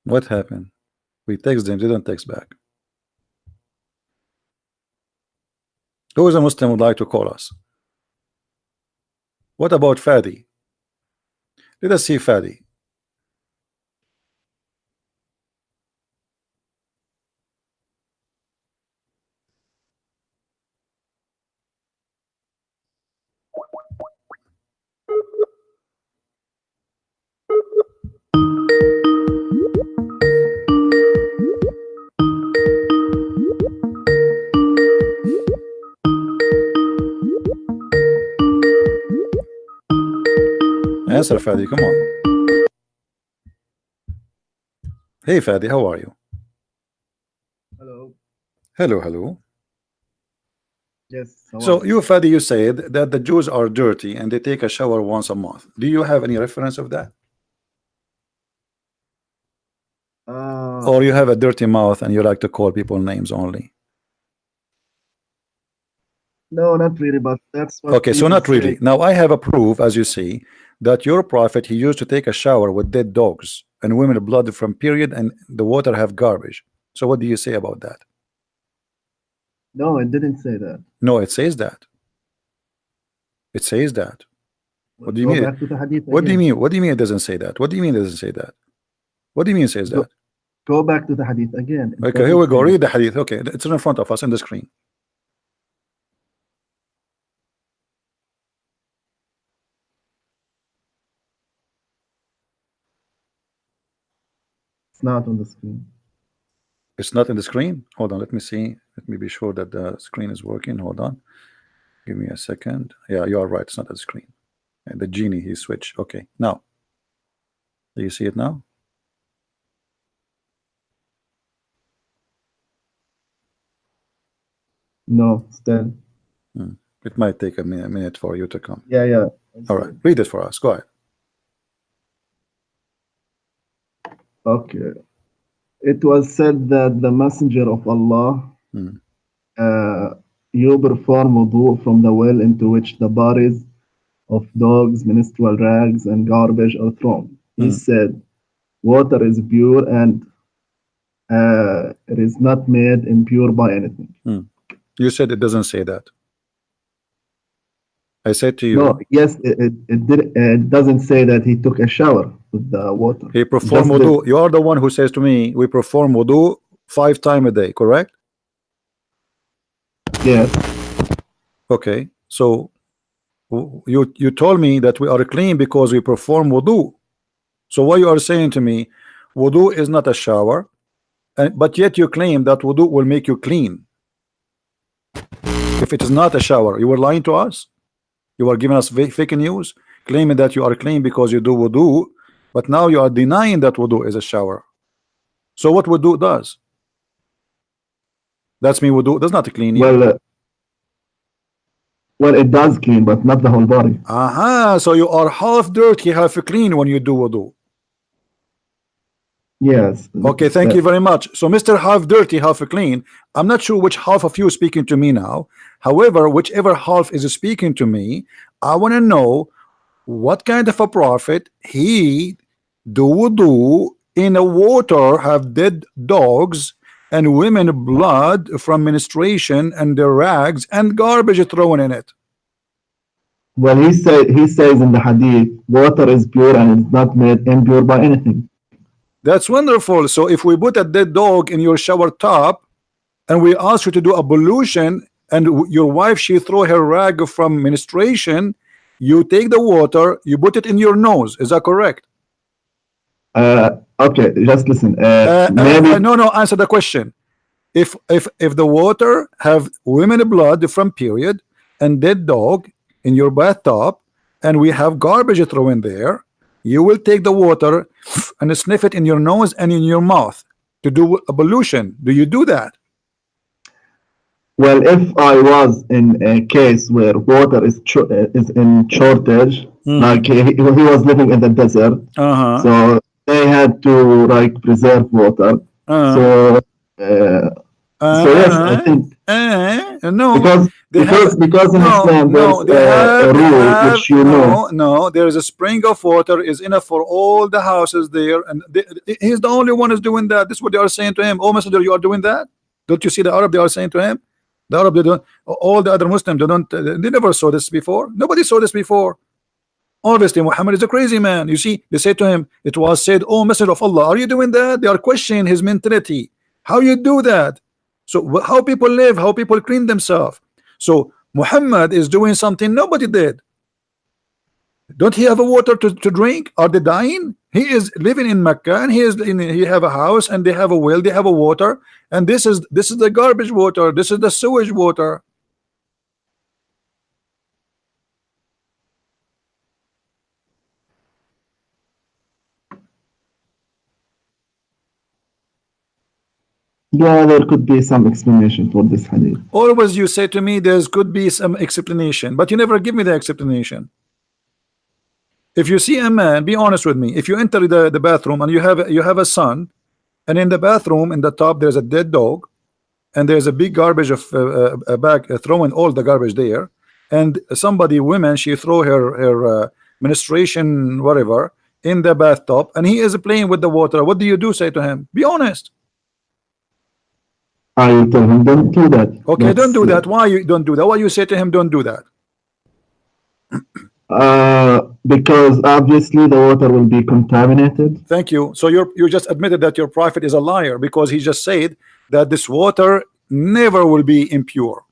What happened? We text them, they don't text back. Who is a Muslim would like to call us? What about Fadi? Let us see Fadi. Answer, Fadi, come on. Hey Fadi, how are you? Hello. Hello, hello. Yes. So you, Fadi, you said that the Jews are dirty and they take a shower once a month. Do you have any reference of that? Or you have a dirty mouth and you like to call people names only? No, not really, but that's what Okay, so people not really. say. Now I have a proof, as you see, that your prophet, he used to take a shower with dead dogs and women blood from period, and the water have garbage. So what do you say about that? No, it didn't say that. No, it says that. It says that. What do you Go mean? back to the hadith What do you again. mean? What do you mean it doesn't say that? What do you mean it doesn't say that? What do you mean it says that? Go back to the hadith again. It Okay, here we doesn't go. say Read the hadith. Okay, it's in front of us on the screen. it's not on the screen. It's not in the screen. Hold on, let me see. Let me be sure that the screen is working. Hold on. Give me a second. Yeah, you are right. It's not on the screen. And the genie, he switched. Okay, now. Do you see it now? No, still. It might take a minute for you to come. Yeah. All right, read it for us. Go ahead. Okay. It was said that the messenger of Allah, you perform wudu from the well into which the bodies of dogs, menstrual rags, and garbage are thrown. He said, water is pure and it is not made impure by anything. You said it doesn't say that. I said to you. No, yes, it doesn't say that he took a shower with the water. He performed wudu. You are the one who says to me, we perform wudu 5 times a day, correct? Yes. Okay, so you told me that we are clean because we perform wudu. So what you are saying to me, wudu is not a shower, but yet you claim that wudu will make you clean. If it is not a shower, you were lying to us. You are giving us fake news, claiming that you are clean because you do wudu, but now you are denying that wudu is a shower. So what wudu does? That's me. Wudu does not clean you. Well, it does clean, but not the whole body. Aha, so you are half dirty, half clean when you do wudu. Yes. Okay, thank you very much. So Mr. Half dirty, half clean, I'm not sure which half of you is speaking to me now. However, whichever half is speaking to me, I want to know what kind of a prophet he do wudu in a water have dead dogs and women blood from menstruation and their rags and garbage thrown in it. Well, he says in the hadith, water is pure and it's not made impure by anything. That's wonderful. So if we put a dead dog in your shower tub and we ask you to do ablution and your wife, she throw her rag from menstruation, You take the water, you put it in your nose. Is that correct? Okay, just listen. Maybe No, no. Answer the question. If the water have women blood from period and dead dog in your bathtub, and we have garbage thrown in there, you will take the water and sniff it in your nose and in your mouth to do ablution. Do you do that? well, if I was in a case where water is in shortage, like he was living in the desert, so they had to like preserve water. So, so yes, I think No, because in Islam there's a rule which you know. no, there is a spring of water is enough for all the houses there, and he's the only one who's doing that. This is what they are saying to him. Oh, Messenger, you are doing that? Don't you see the Arab? They are saying to him. The Arab, they don't. All the other Muslims, they don't. They never saw this before. Nobody saw this before. Obviously, Muhammad is a crazy man. You see, they say to him, it was said, "Oh, Messenger of Allah, are you doing that?" They are questioning his mentality. How you do that? So how people live, how people clean themselves. So Muhammad is doing something nobody did. Don't he have a water to drink? Are they dying? He is living in Mecca, and he have a house, and they have a well, they have a water, and this is the garbage water, this is the sewage water. Yeah, there could be some explanation for this hadith. Always you say to me there could be some explanation, but you never give me the explanation. If you see a man, be honest with me. If you enter the bathroom and you have a son, and in the bathroom in the top there's a dead dog, and there's a big garbage of a bag throwing all the garbage there, and somebody, woman, she throw her menstruation whatever in the bathtub, and he is playing with the water. What do you do? Say to him, be honest. I will tell him don't do that. Okay, don't do that. Why you don't do that? Why you say to him don't do that? Because obviously the water will be contaminated. Thank you. So you just admitted that your prophet is a liar, because he just said that this water never will be impure.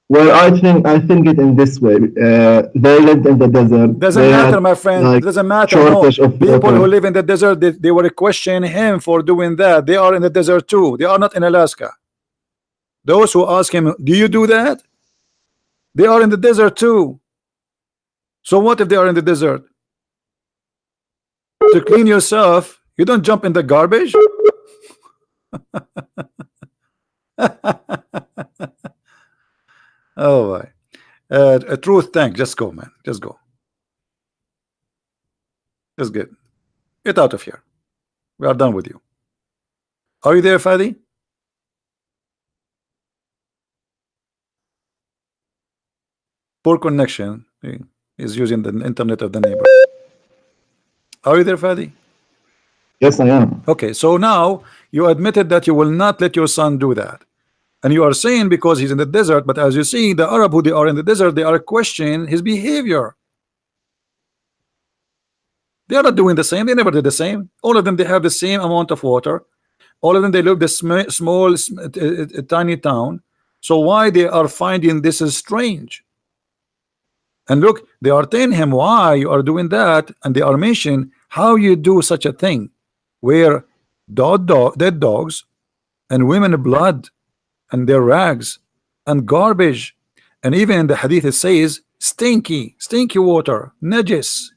Well, I think it in this way. They lived in the desert. Doesn't matter, my friend. Like, doesn't matter. shortage of People water. who live in the desert, they were questioning him for doing that. They are in the desert too. They are not in Alaska. Those who ask him, do you do that? They are in the desert too. So what if they are in the desert? To clean yourself, you don't jump in the garbage. Oh boy. A truth tank, just go, man. Just go. Just get out of here. We are done with you. Are you there, Fadi? Poor connection. He is using the internet of the neighbor. Are you there, Fadi? Yes, I am. Okay, so now you admitted that you will not let your son do that. And you are saying because he's in the desert, but as you see, the Arab who they are in the desert, they are questioning his behavior. They are not doing the same. They never did the same. All of them, they have the same amount of water. All of them, they live this small, tiny town. So why they are finding this is strange? And look, they are telling him why you are doing that, and they are mentioning how you do such a thing, where dead dogs and women blood and their rags and garbage, and even in the hadith it says stinky water, najis.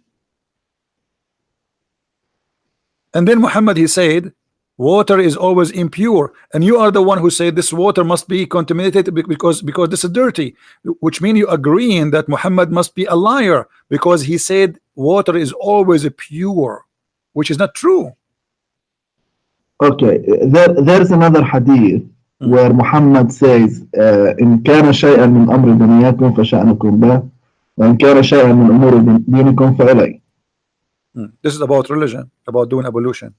And then Muhammad, he said water is always impure, and you are the one who said this water must be contaminated because this is dirty, which means you agreeing that Muhammad must be a liar, because he said water is always pure, which is not true. Okay, there's another hadith where Muhammad says إن كان شيئا من أمر دنياكم فشأنكم به وإن كان شيئا من أمور دينكم فإلي. This is about religion, about doing ablution.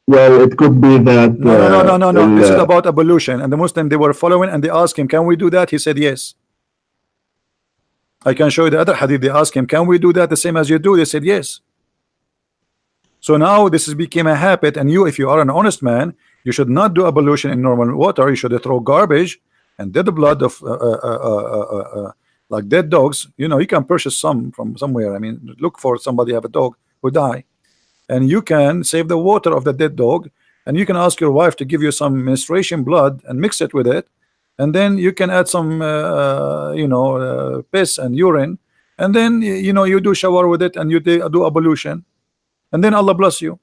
Well, it could be that no. This is about ablution, and the Muslim, they were following, and they asked him, can we do that? He said yes. I can show you the other hadith. They asked him, can we do that the same as you do? They said yes. So now this has become a habit, and you, if you are an honest man, you should not do ablution in normal water. You should throw garbage and dead blood of like dead dogs, you know, you can purchase some from somewhere. I mean, look for somebody have a dog who die, and you can save the water of the dead dog, and you can ask your wife to give you some menstruation blood and mix it with it, and then you can add some you know, piss and urine, and then you know, you do shower with it, and you do ablution, and then Allah bless you.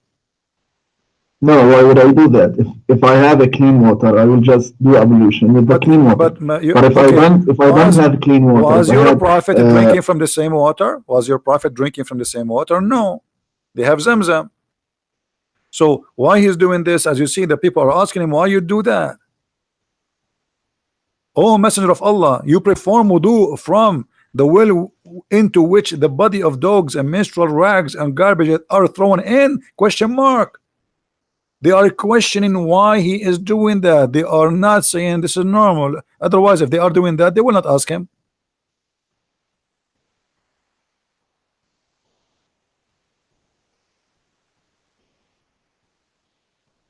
No, why would I do that? If I have a clean water, I will just do ablution with the clean water. But if I don't have clean water, was your prophet drinking from the same water? Was your prophet drinking from the same water? No, they have Zamzam. So why he's doing this? As you see, the people are asking him, why you do that? Oh, Messenger of Allah, you perform wudu from the well into which the body of dogs and menstrual rags and garbage are thrown in? Question mark. They are questioning why he is doing that. They are not saying this is normal. Otherwise, if they are doing that, they will not ask him.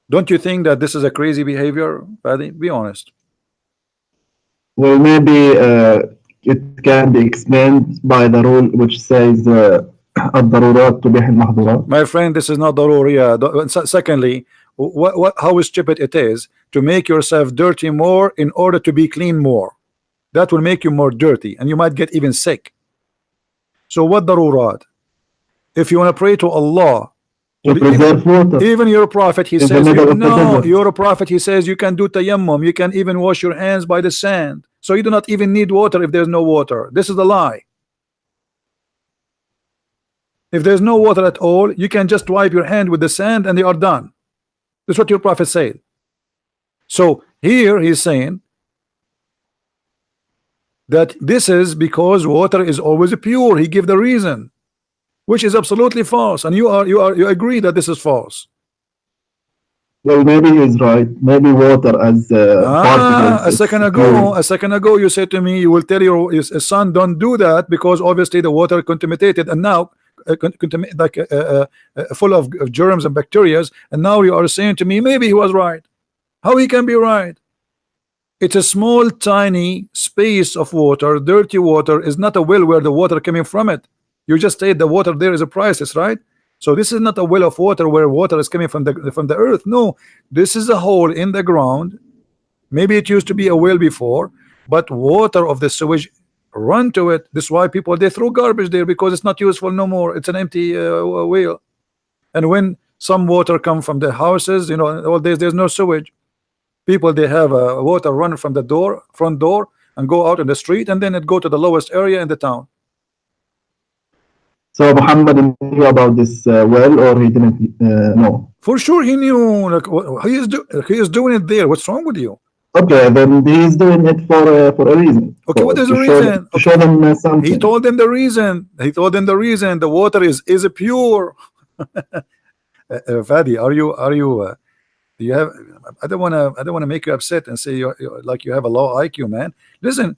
Don't you think that this is a crazy behavior, Fadi? Be honest. Well, maybe it can be explained by the rule which says الضرورات تبيح المحظورات. My friend, this is not daruriya. Secondly, how stupid it is to make yourself dirty more in order to be clean more. That will make you more dirty, and you might get even sick. So what darurat? If you want to pray to Allah, even your prophet, he says, no, your prophet, he says you can do tayammum, you can even wash your hands by the sand, so you do not even need water if there's no water. This is the lie. If there's no water at all, you can just wipe your hand with the sand and they are done. That's what your prophet said. So here he's saying that this is because water is always pure. He gave the reason, which is absolutely false, and you agree that this is false. Well, maybe he's right. Maybe water as a second ago you said to me, you will tell your son don't do that because obviously the water contaminated, and now full of germs and bacteria, and now you are saying to me maybe he was right. How he can be right? It's a small tiny space of water. Dirty water is not a well where the water coming from it. You just said the water there is a priceless, right? So this is not a well of water where water is coming from the earth. No, this is a hole in the ground. Maybe it used to be a well before, but water of the sewage run to it. This is why people, they throw garbage there, because it's not useful no more. It's an empty well. And when some water come from the houses, you know, all days there's no sewage. People, they have water run from the front door and go out in the street, and then it go to the lowest area in the town. So Muhammad knew about this well, or he didn't know? For sure he knew. Like, he is doing it there. What's wrong with you? Okay, then he's doing it for a reason. Okay, what is the reason? To show them something. He told them the reason. He told them the reason. The water is pure. Fadi, are you do you have? I don't want to make you upset and say you're like you have a low IQ, man. Listen.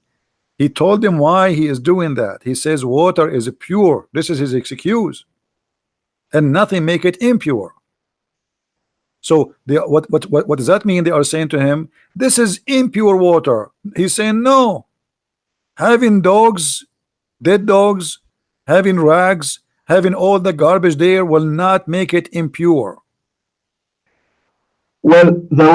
He told them why he is doing that. He says water is pure. This is his excuse, and nothing make it impure. So what does that mean? They are saying to him, this is impure water. He's saying no. Having dogs, dead dogs, having rags, having all the garbage there will not make it impure. Well, the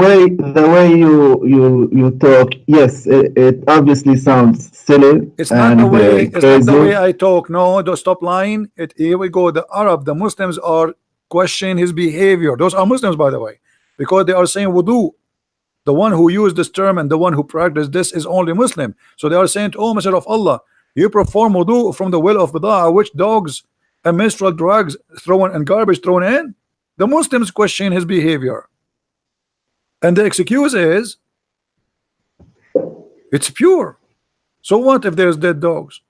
way you talk, yes, it obviously sounds silly. It's not the way. It's not the way I talk. No, don't stop lying. Here we go. The Muslims are questioning his behavior. Those are Muslims, by the way, because they are saying wudu. The one who used this term and the one who practiced this is only Muslim. So they are saying, oh, Messenger of Allah, you perform wudu from the well of Bida'ah, which dogs and menstrual drugs thrown and garbage thrown in. The Muslims question his behavior. And the excuse is it's pure. So what if there's dead dogs?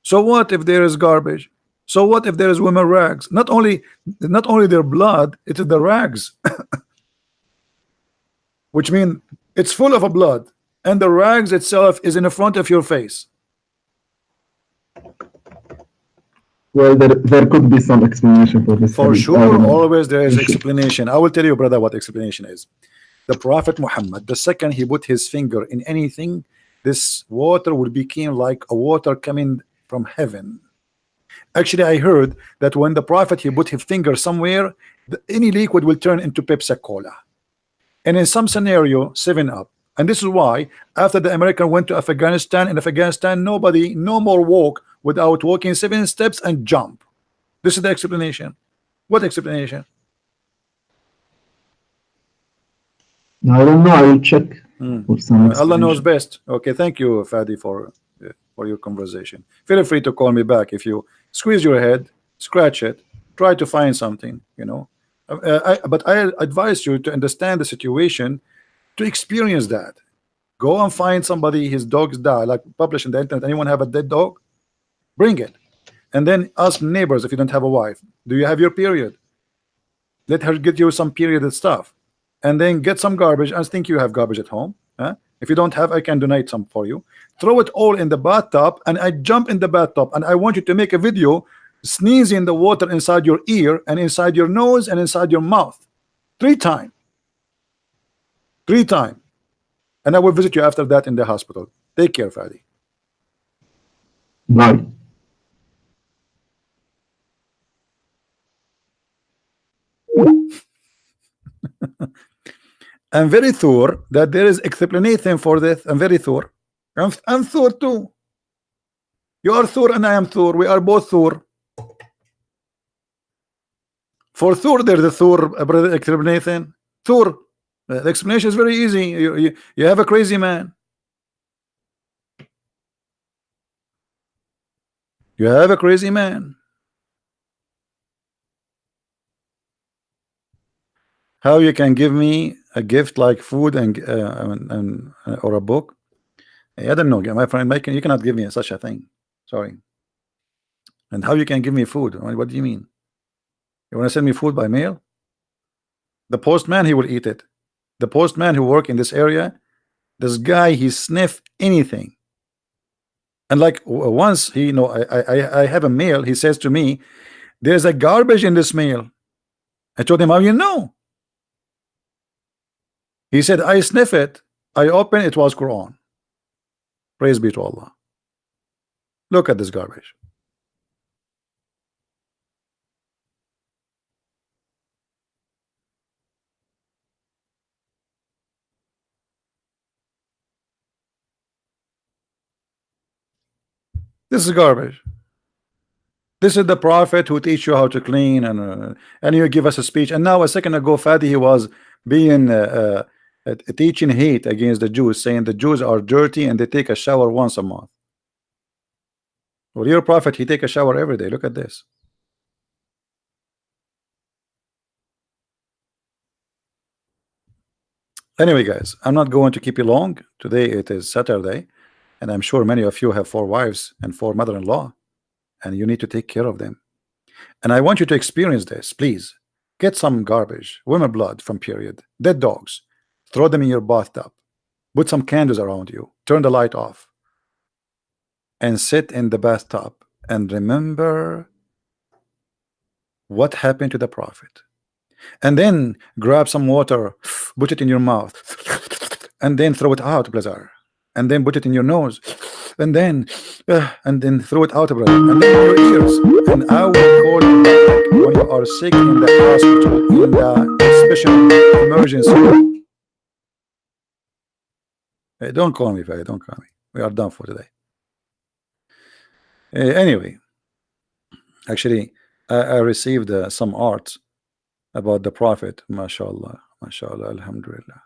So what if there is garbage? So what if there is women rags? Not only their blood, it is the rags. Which means it's full of a blood, and the rags itself is in the front of your face. Well, there could be some explanation for this. For sure, always there is explanation. I will tell you, brother, what explanation is. The Prophet Muhammad, the second he put his finger in anything, this water will become like a water coming from heaven. Actually, I heard that when the prophet he put his finger somewhere, any liquid will turn into Pepsi Cola, and in some scenario, 7 Up. And this is why after the American went to Afghanistan, in Afghanistan, nobody no more walk without walking 7 steps and jump. This is the explanation. What explanation? I don't know. I will check for some Allah knows explanation. best. Okay, thank you, Fadi, for your conversation. Feel free to call me back if you squeeze your head, scratch it, try to find something. But I advise you to understand the situation, to experience that. Go and find somebody, his dogs die, like publish on the internet. Anyone have a dead dog? Bring it, and then ask neighbors if you don't have a wife. Do you have your period? Let her get you some period stuff, and then get some garbage. I think you have garbage at home. Huh? If you don't have, I can donate some for you. Throw it all in the bathtub, and I jump in the bathtub, and I want you to make a video sneezing the water inside your ear and inside your nose and inside your mouth 3 times. 3 times. And I will visit you after that in the hospital. Take care, Fadi. Bye. I'm very sure that there is explanation for this. I'm very sure. I'm sure too. You are Thor and I am Thor. We are both Thor. For Thor, there's a Thor explanation. Thor, the explanation is very easy. You have a crazy man. You have a crazy man. How you can give me a gift like food and or a book? I don't know, my friend. You cannot give me such a thing. Sorry. And how you can give me food? What do you mean? You want to send me food by mail? The postman, he will eat it. The postman who work in this area, this guy, he sniff anything. And like once he I have a mail. He says to me, "There's a garbage in this mail." I told him, "How you know?" He said, "I sniff it. I open it was Quran." Praise be to Allah. Look at this garbage. This is garbage. This is the prophet who teach you how to clean, and you give us a speech. And now a second ago, Fadi, he was being teaching hate against the Jews, saying the Jews are dirty and they take a shower once a month. Well, your prophet, he take a shower every day. Look at this. Anyway, guys, I'm not going to keep you long. Today it is Saturday, and I'm sure many of you have 4 wives and 4 mother-in-law, and you need to take care of them. And I want you to experience this. Please get some garbage, women blood from period, dead dogs, throw them in your bathtub, put some candles around you, turn the light off, and sit in the bathtub and remember what happened to the prophet. And then grab some water, put it in your mouth, and then throw it out, brother. And then put it in your nose, and then throw it out, brother. And then in your ears. And I will call you back when you are sick in the hospital, in the special emergency. Hey, don't call me, Faye. Don't call me. We are done for today. Anyway, actually, I received some art about the prophet. MashaAllah, MashaAllah, Alhamdulillah.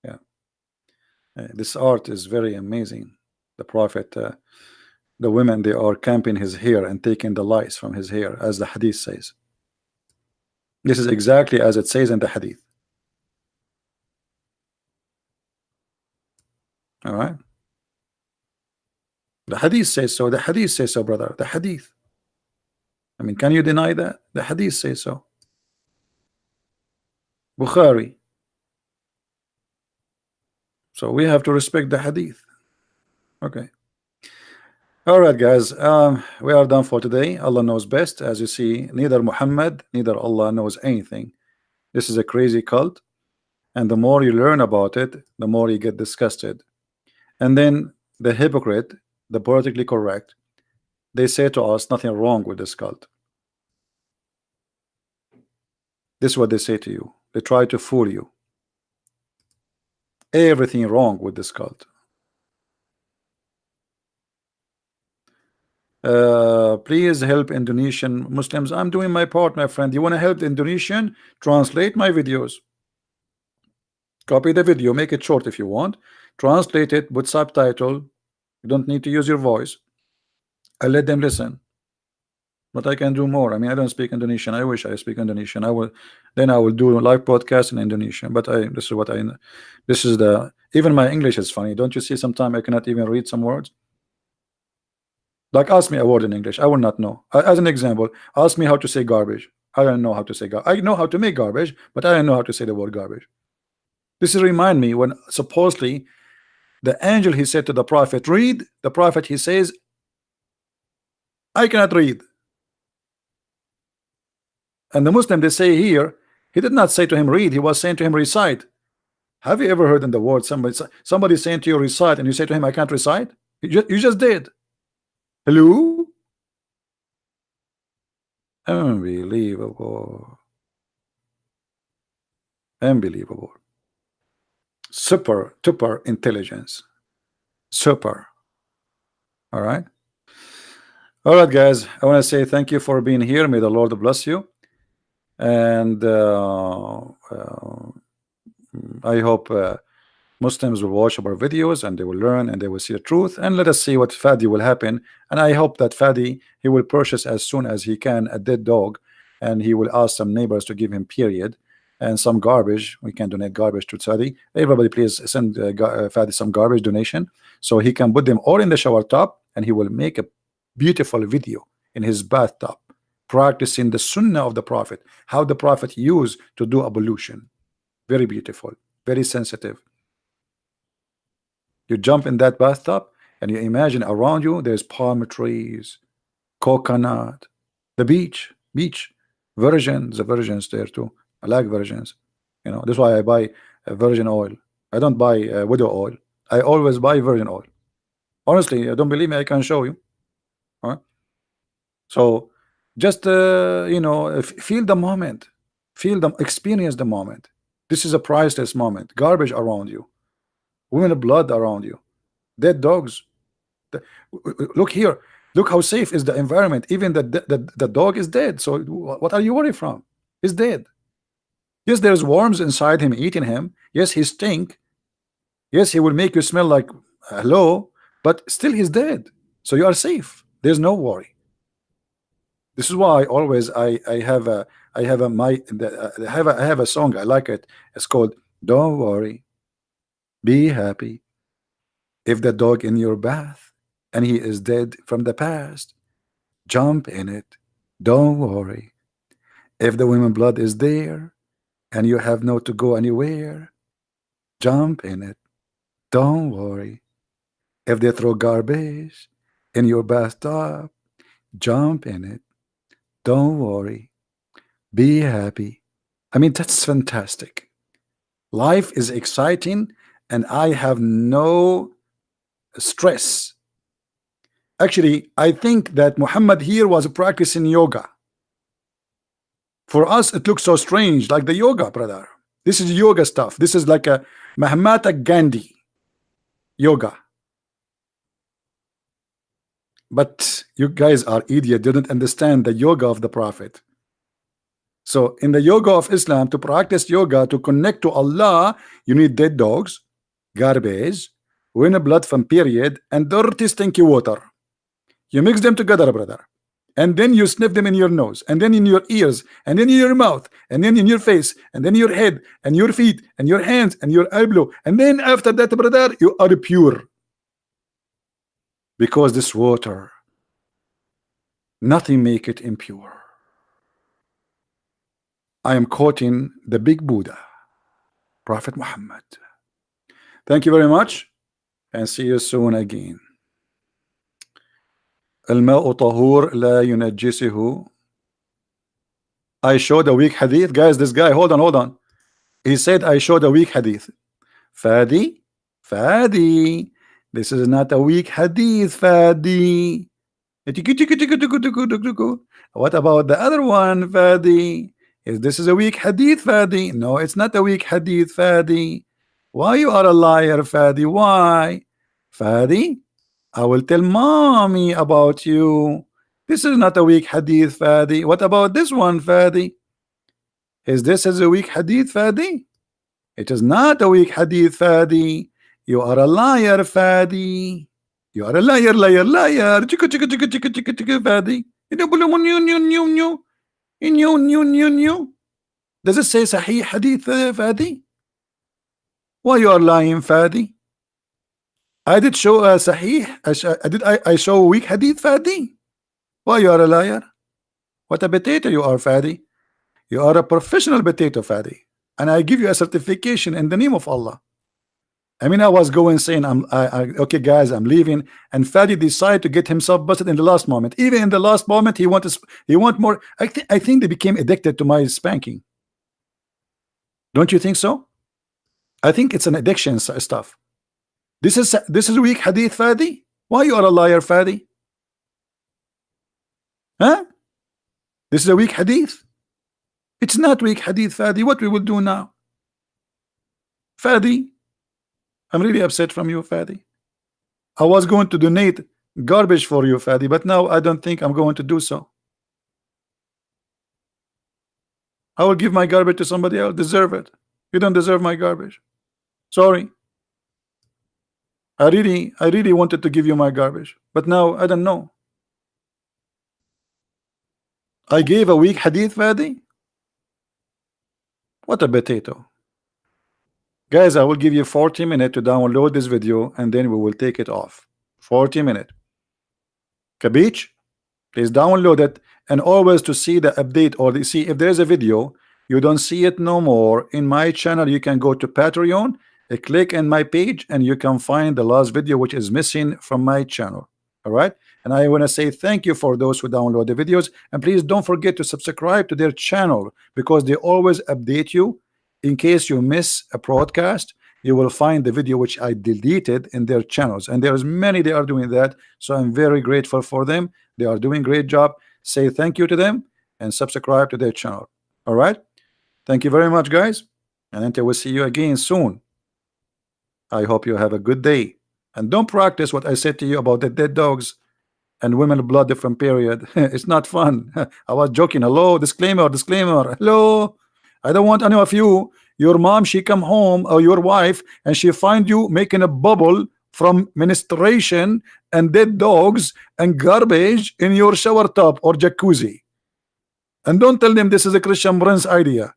Yeah, this art is very amazing. The prophet, the women, they are camping his hair and taking the lice from his hair, as the hadith says. This is exactly as it says in the hadith. All right, the hadith says so. The hadith says so, brother. The hadith. I mean, can you deny that? The hadith says so. Bukhari. So we have to respect the hadith. Okay. All right, guys. We are done for today. Allah knows best. As you see, neither Muhammad, neither Allah knows anything. This is a crazy cult, and the more you learn about it, the more you get disgusted. And then the hypocrite, the politically correct, they say to us nothing wrong with this cult. This is what they say to you. They try to fool you. Everything wrong with this cult. Please help Indonesian Muslims. I'm doing my part, my friend. You want to help the Indonesian? Translate my videos. Copy the video, make it short if you want. Translate it, put subtitle. You don't need to use your voice. I let them listen. But I can do more. I mean, I don't speak Indonesian. I wish I speak Indonesian. I will do a live podcast in Indonesian. But this is the even my English is funny. Don't you see? Sometimes I cannot even read some words. Like, ask me a word in English, I will not know. As an example, ask me how to say garbage. I don't know how to say garbage. I know how to make garbage, but I don't know how to say the word garbage. This is remind me when supposedly the angel, he said to the prophet, read. The prophet, he says, I cannot read. And the Muslim, they say here, he did not say to him read, he was saying to him recite. Have you ever heard in the world somebody saying to you recite and you say to him I can't recite? You just did. Hello? Unbelievable. Unbelievable. Super intelligence. Super. All right. All right, guys. I want to say thank you for being here. May the Lord bless you. And I hope Muslims will watch our videos and they will learn and they will see the truth. And let us see what Fadi will happen. And I hope that Fadi, he will purchase as soon as he can a dead dog, and he will ask some neighbors to give him period and some garbage. We can donate garbage to Fadi. Everybody please send Fadi some garbage donation so he can put them all in the shower tub, and he will make a beautiful video in his bathtub practicing the sunnah of the Prophet, how the Prophet used to do ablution. Very beautiful, very sensitive. You jump in that bathtub and you imagine around you there's palm trees, coconut, the beach, virgins, the virgins there too. I like virgins. You know, that's why I buy virgin oil. I don't buy widow oil. I always buy virgin oil. Honestly, don't believe me, I can show you. All right? So just you know, feel the moment, experience the moment. This is a priceless moment. Garbage around you, women of blood around you, dead dogs. Look here, look how safe is the environment. Even the dog is dead. So what are you worried from? He's dead. Yes, there's worms inside him eating him. Yes, he stink. Yes, he will make you smell like hello, but still he's dead. So you are safe. There's no worry. This is why always I have a song, I like it. It's called "Don't Worry, Be Happy." If the dog in your bath and he is dead from the past, jump in it. Don't worry. If the women blood is there and you have no to go anywhere, jump in it. Don't worry. If they throw garbage in your bathtub, jump in it. Don't worry. Be happy. I mean, that's fantastic. Life is exciting and I have no stress. Actually, I think that Muhammad here was practicing yoga. For us, it looks so strange, like the yoga, brother. This is yoga stuff. This is like a Mahatma Gandhi yoga. But you guys are idiot, didn't understand the yoga of the Prophet. So in the yoga of Islam, to practice yoga, to connect to Allah, you need dead dogs, garbage, women blood from period, and dirty stinky water. You mix them together, brother, and then you sniff them in your nose, and then in your ears, and then in your mouth, and then in your face, and then your head, and your feet, and your hands, and your elbow, and then after that, brother, you are pure. Because this water, nothing make it impure. I am quoting the big Buddha, Prophet Muhammad. Thank you very much, and see you soon again. الماء طهور لا ينجسه. I showed a weak hadith. Guys, this guy, hold on. He said I showed a weak hadith. Fadi, This is not a weak hadith, Fadi. What about the other one, Fadi? Is this is a weak hadith, Fadi? No, it's not a weak hadith, Fadi. Why you are a liar, Fadi? Why? Fadi, I will tell mommy about you. This is not a weak hadith, Fadi. What about this one, Fadi? Is this is a weak hadith, Fadi? It is not a weak hadith, Fadi. You are a liar, Fadi. You are a liar, liar, liar. Chicka, chicka, chicka, chicka, chicka, chicka, Fadi. Does it say Sahih hadith, Fadi? Why you are lying, Fadi? I did show Sahih. I show weak hadith, Fadi? Why you are a liar? What a potato you are, Fadi. You are a professional potato, Fadi. And I give you a certification in the name of Allah. I mean, I was going saying, okay, guys, I'm leaving, and Fadi decided to get himself busted in the last moment. Even in the last moment, he want more. I think they became addicted to my spanking. Don't you think so? I think it's an addiction stuff. This is weak hadith, Fadi. Why you are a liar, Fadi? Huh? This is a weak hadith. It's not weak hadith, Fadi. What we will do now, Fadi? I'm really upset from you, Fadi. I was going to donate garbage for you, Fadi, but now I don't think I'm going to do so. I will give my garbage to somebody else. Deserve it. You don't deserve my garbage. Sorry. I really wanted to give you my garbage, but now I don't know. I gave a weak hadith, Fadi. What a potato. Guys, I will give you 40 minutes to download this video, and then we will take it off. 40 minutes. Kabich? Please download it, and always to see the update, or see if there's a video you don't see it no more in my channel, you can go to Patreon, click in my page, and you can find the last video which is missing from my channel. All right, and I want to say thank you for those who download the videos, and please don't forget to subscribe to their channel, because they always update you. In case you miss a broadcast, you will find the video which I deleted in their channels, and there's many they are doing that, so I'm very grateful for them. They are doing great job. Say thank you to them and subscribe to their channel. All right, thank you very much, guys, and until we see you again soon, I hope you have a good day, and don't practice what I said to you about the dead dogs and women blood different period. It's not fun. I was joking. Hello, disclaimer, hello. I don't want any of you, your mom, she come home, or your wife, and she find you making a bubble from menstruation and dead dogs and garbage in your shower tub or jacuzzi. And don't tell them this is a Christian Prince idea.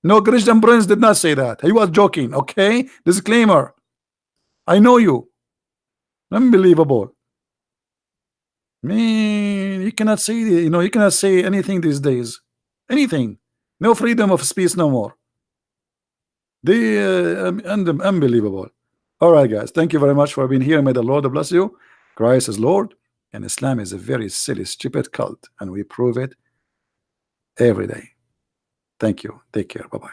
No, Christian Prince did not say that. He was joking, okay? Disclaimer. I know you. Unbelievable. Man, you cannot say, you cannot say anything these days. Anything. No freedom of speech no more. They unbelievable. All right, guys, thank you very much for being here. May the Lord bless you. Christ is Lord, and Islam is a very silly, stupid cult, and we prove it every day. Thank you. Take care. Bye-bye.